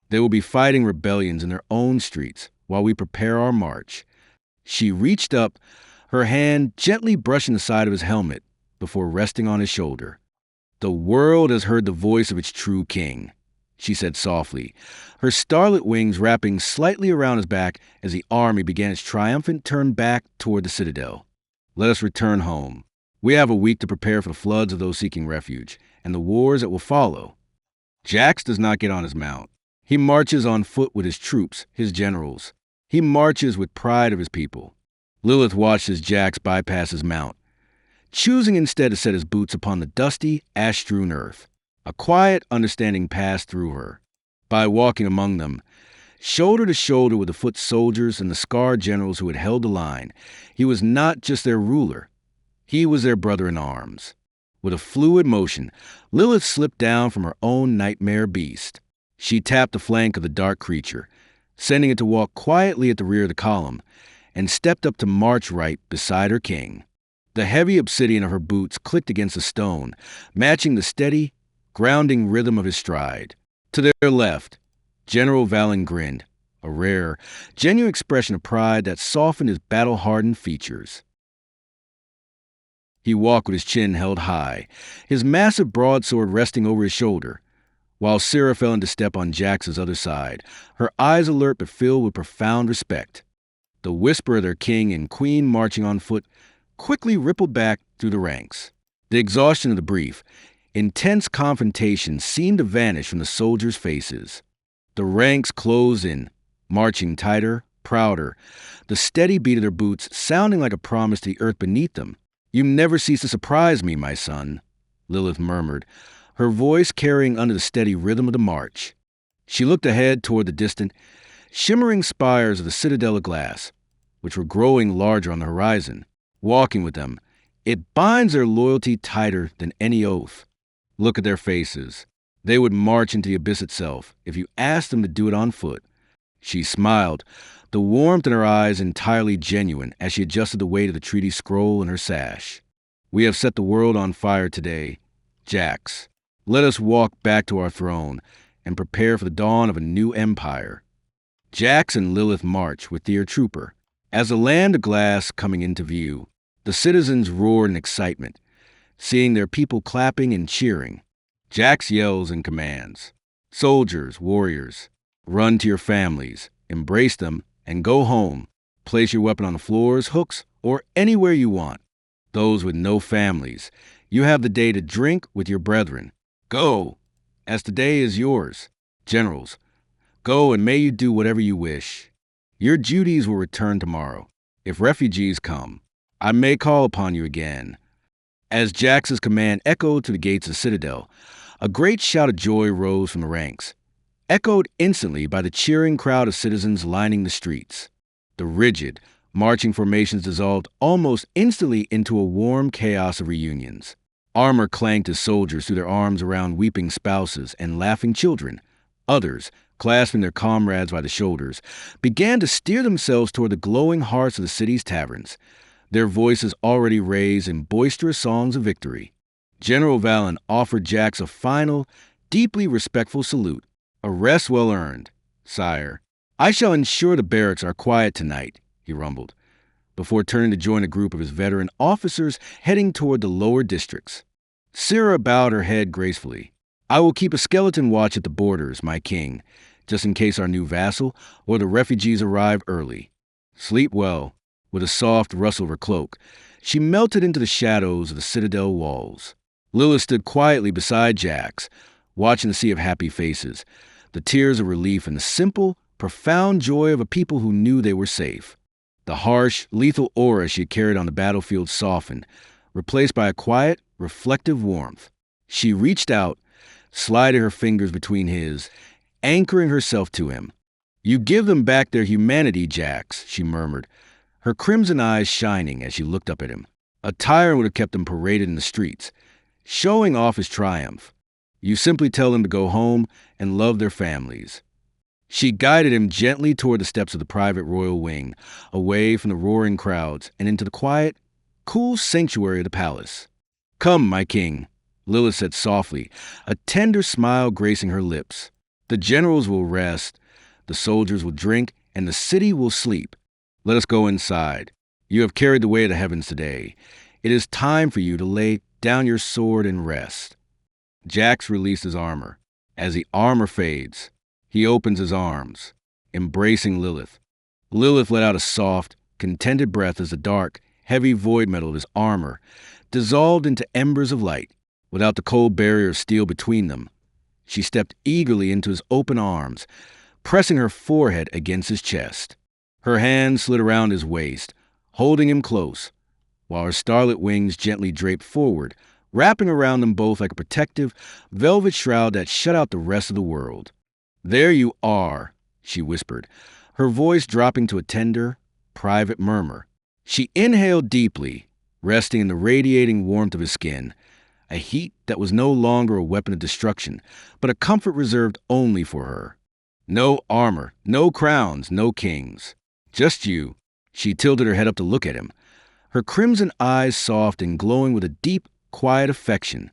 [SPEAKER 1] They will be fighting rebellions in their own streets while we prepare our march." She reached up, her hand gently brushing the side of his helmet before resting on his shoulder. "The world has heard the voice of its true king," she said softly, her starlit wings wrapping slightly around his back as the army began its triumphant turn back toward the citadel. "Let us return home. We have a week to prepare for the floods of those seeking refuge and the wars that will follow." Jax does not get on his mount. He marches on foot with his troops, his generals. He marches with pride of his people. Lilith watched as Jax bypassed his mount, choosing instead to set his boots upon the dusty, ash-strewn earth. A quiet understanding passed through her. By walking among them, shoulder to shoulder with the foot soldiers and the scarred generals who had held the line, he was not just their ruler. He was their brother in arms. With a fluid motion, Lilith slipped down from her own nightmare beast. She tapped the flank of the dark creature, sending it to walk quietly at the rear of the column, and stepped up to march right beside her king. The heavy obsidian of her boots clicked against the stone, matching the steady, grounding rhythm of his stride. To their left, General Valen grinned, a rare, genuine expression of pride that softened his battle-hardened features. He walked with his chin held high, his massive broadsword resting over his shoulder, while Sarah fell into step on Jax's other side, her eyes alert but filled with profound respect. The whisper of their king and queen marching on foot quickly rippled back through the ranks. The exhaustion of the brief, intense confrontation seemed to vanish from the soldiers' faces. The ranks closed in, marching tighter, prouder, the steady beat of their boots sounding like a promise to the earth beneath them. "You never cease to surprise me, my son," Lilith murmured, her voice carrying under the steady rhythm of the march. She looked ahead toward the distant, shimmering spires of the Citadel of Glass, which were growing larger on the horizon. Walking with them, it binds their loyalty tighter than any oath. Look at their faces. They would march into the abyss itself if you asked them to do it on foot. She smiled, the warmth in her eyes entirely genuine as she adjusted the weight of the treaty scroll in her sash. "We have set the world on fire today. Jax, let us walk back to our throne and prepare for the dawn of a new empire." Jax and Lilith marched with their trooper. As the land of glass coming into view, the citizens roared in excitement, seeing their people clapping and cheering. Jax yells and commands. "Soldiers, warriors, run to your families, embrace them, and go home. Place your weapon on the floors, hooks, or anywhere you want. Those with no families, you have the day to drink with your brethren. Go, as today is yours. Generals, go and may you do whatever you wish. Your duties will return tomorrow. If refugees come, I may call upon you again." As Jax's command echoed to the gates of the Citadel, a great shout of joy rose from the ranks, echoed instantly by the cheering crowd of citizens lining the streets. The rigid, marching formations dissolved almost instantly into a warm chaos of reunions. Armor clanked as soldiers threw their arms around weeping spouses and laughing children. Others, clasping their comrades by the shoulders, began to steer themselves toward the glowing hearts of the city's taverns, their voices already raised in boisterous songs of victory. General Valen offered Jax a final, deeply respectful salute. "A rest well earned, sire. I shall ensure the barracks are quiet tonight," he rumbled, before turning to join a group of his veteran officers heading toward the lower districts. Syrah bowed her head gracefully. "I will keep a skeleton watch at the borders, my king, just in case our new vassal or the refugees arrive early. Sleep well." With a soft rustle of her cloak, she melted into the shadows of the citadel walls. Lilith stood quietly beside Jax, watching the sea of happy faces, the tears of relief and the simple, profound joy of a people who knew they were safe. The harsh, lethal aura she had carried on the battlefield softened, replaced by a quiet, reflective warmth. She reached out, sliding her fingers between his, anchoring herself to him. "You give them back their humanity, Jax," she murmured, her crimson eyes shining as she looked up at him. "A tyrant would have kept them paraded in the streets, showing off his triumph. You simply tell them to go home and love their families." She guided him gently toward the steps of the private royal wing, away from the roaring crowds and into the quiet, cool sanctuary of the palace. "Come, my king," Lilith said softly, a tender smile gracing her lips. "The generals will rest, the soldiers will drink, and the city will sleep. Let us go inside. You have carried the weight of the heavens today. It is time for you to lay down your sword and rest." Jax released his armor. As the armor fades, he opens his arms, embracing Lilith. Lilith let out a soft, contented breath as the dark, heavy void metal of his armor dissolved into embers of light. Without the cold barrier of steel between them, she stepped eagerly into his open arms, pressing her forehead against his chest. Her hand slid around his waist, holding him close, while her starlit wings gently draped forward, wrapping around them both like a protective, velvet shroud that shut out the rest of the world. "There you are," she whispered, her voice dropping to a tender, private murmur. She inhaled deeply, resting in the radiating warmth of his skin, a heat that was no longer a weapon of destruction, but a comfort reserved only for her. "No armor, no crowns, no kings. Just you." She tilted her head up to look at him, her crimson eyes soft and glowing with a deep, quiet affection.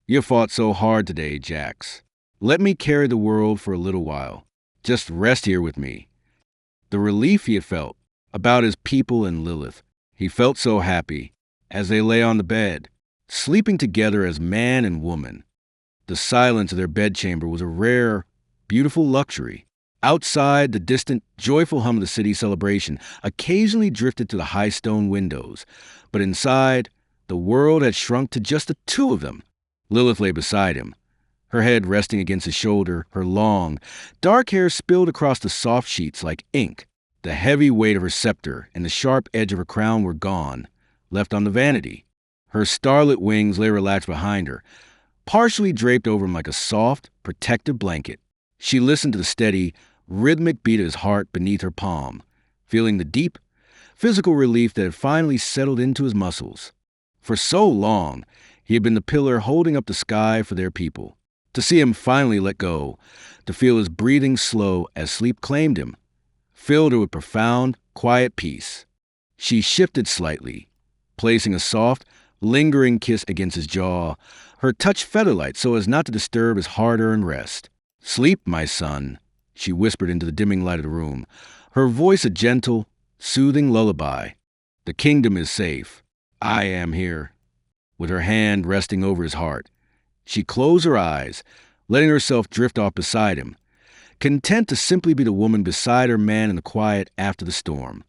[SPEAKER 1] "You fought so hard today, Jax. Let me carry the world for a little while. Just rest here with me." The relief he had felt about his people and Lilith. He felt so happy as they lay on the bed, sleeping together as man and woman. The silence of their bedchamber was a rare, beautiful luxury. Outside, the distant, joyful hum of the city celebration occasionally drifted to the high stone windows, but inside, the world had shrunk to just the two of them. Lilith lay beside him, her head resting against his shoulder, her long, dark hair spilled across the soft sheets like ink. The heavy weight of her scepter and the sharp edge of her crown were gone, left on the vanity. Her starlit wings lay relaxed behind her, partially draped over him like a soft, protective blanket. She listened to the steady, rhythmic beat of his heart beneath her palm, feeling the deep, physical relief that had finally settled into his muscles. For so long, he had been the pillar holding up the sky for their people. To see him finally let go, to feel his breathing slow as sleep claimed him, filled her with profound, quiet peace. She shifted slightly, placing a soft, lingering kiss against his jaw, her touch feather-light so as not to disturb his hard-earned rest. "Sleep, my son," she whispered into the dimming light of the room, her voice a gentle, soothing lullaby. "The kingdom is safe. I am here." With her hand resting over his heart, she closed her eyes, letting herself drift off beside him, content to simply be the woman beside her man in the quiet after the storm.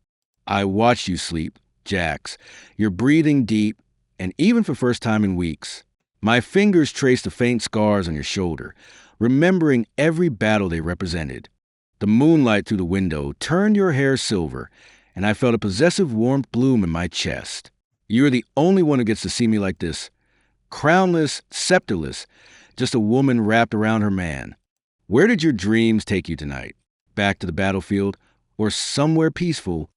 [SPEAKER 1] "I watched you sleep, Jax, your breathing deep, and even for first time in weeks. My fingers traced the faint scars on your shoulder, remembering every battle they represented. The moonlight through the window turned your hair silver, and I felt a possessive warmth bloom in my chest. You're the only one who gets to see me like this, crownless, scepterless, just a woman wrapped around her man. Where did your dreams take you tonight? Back to the battlefield, or somewhere peaceful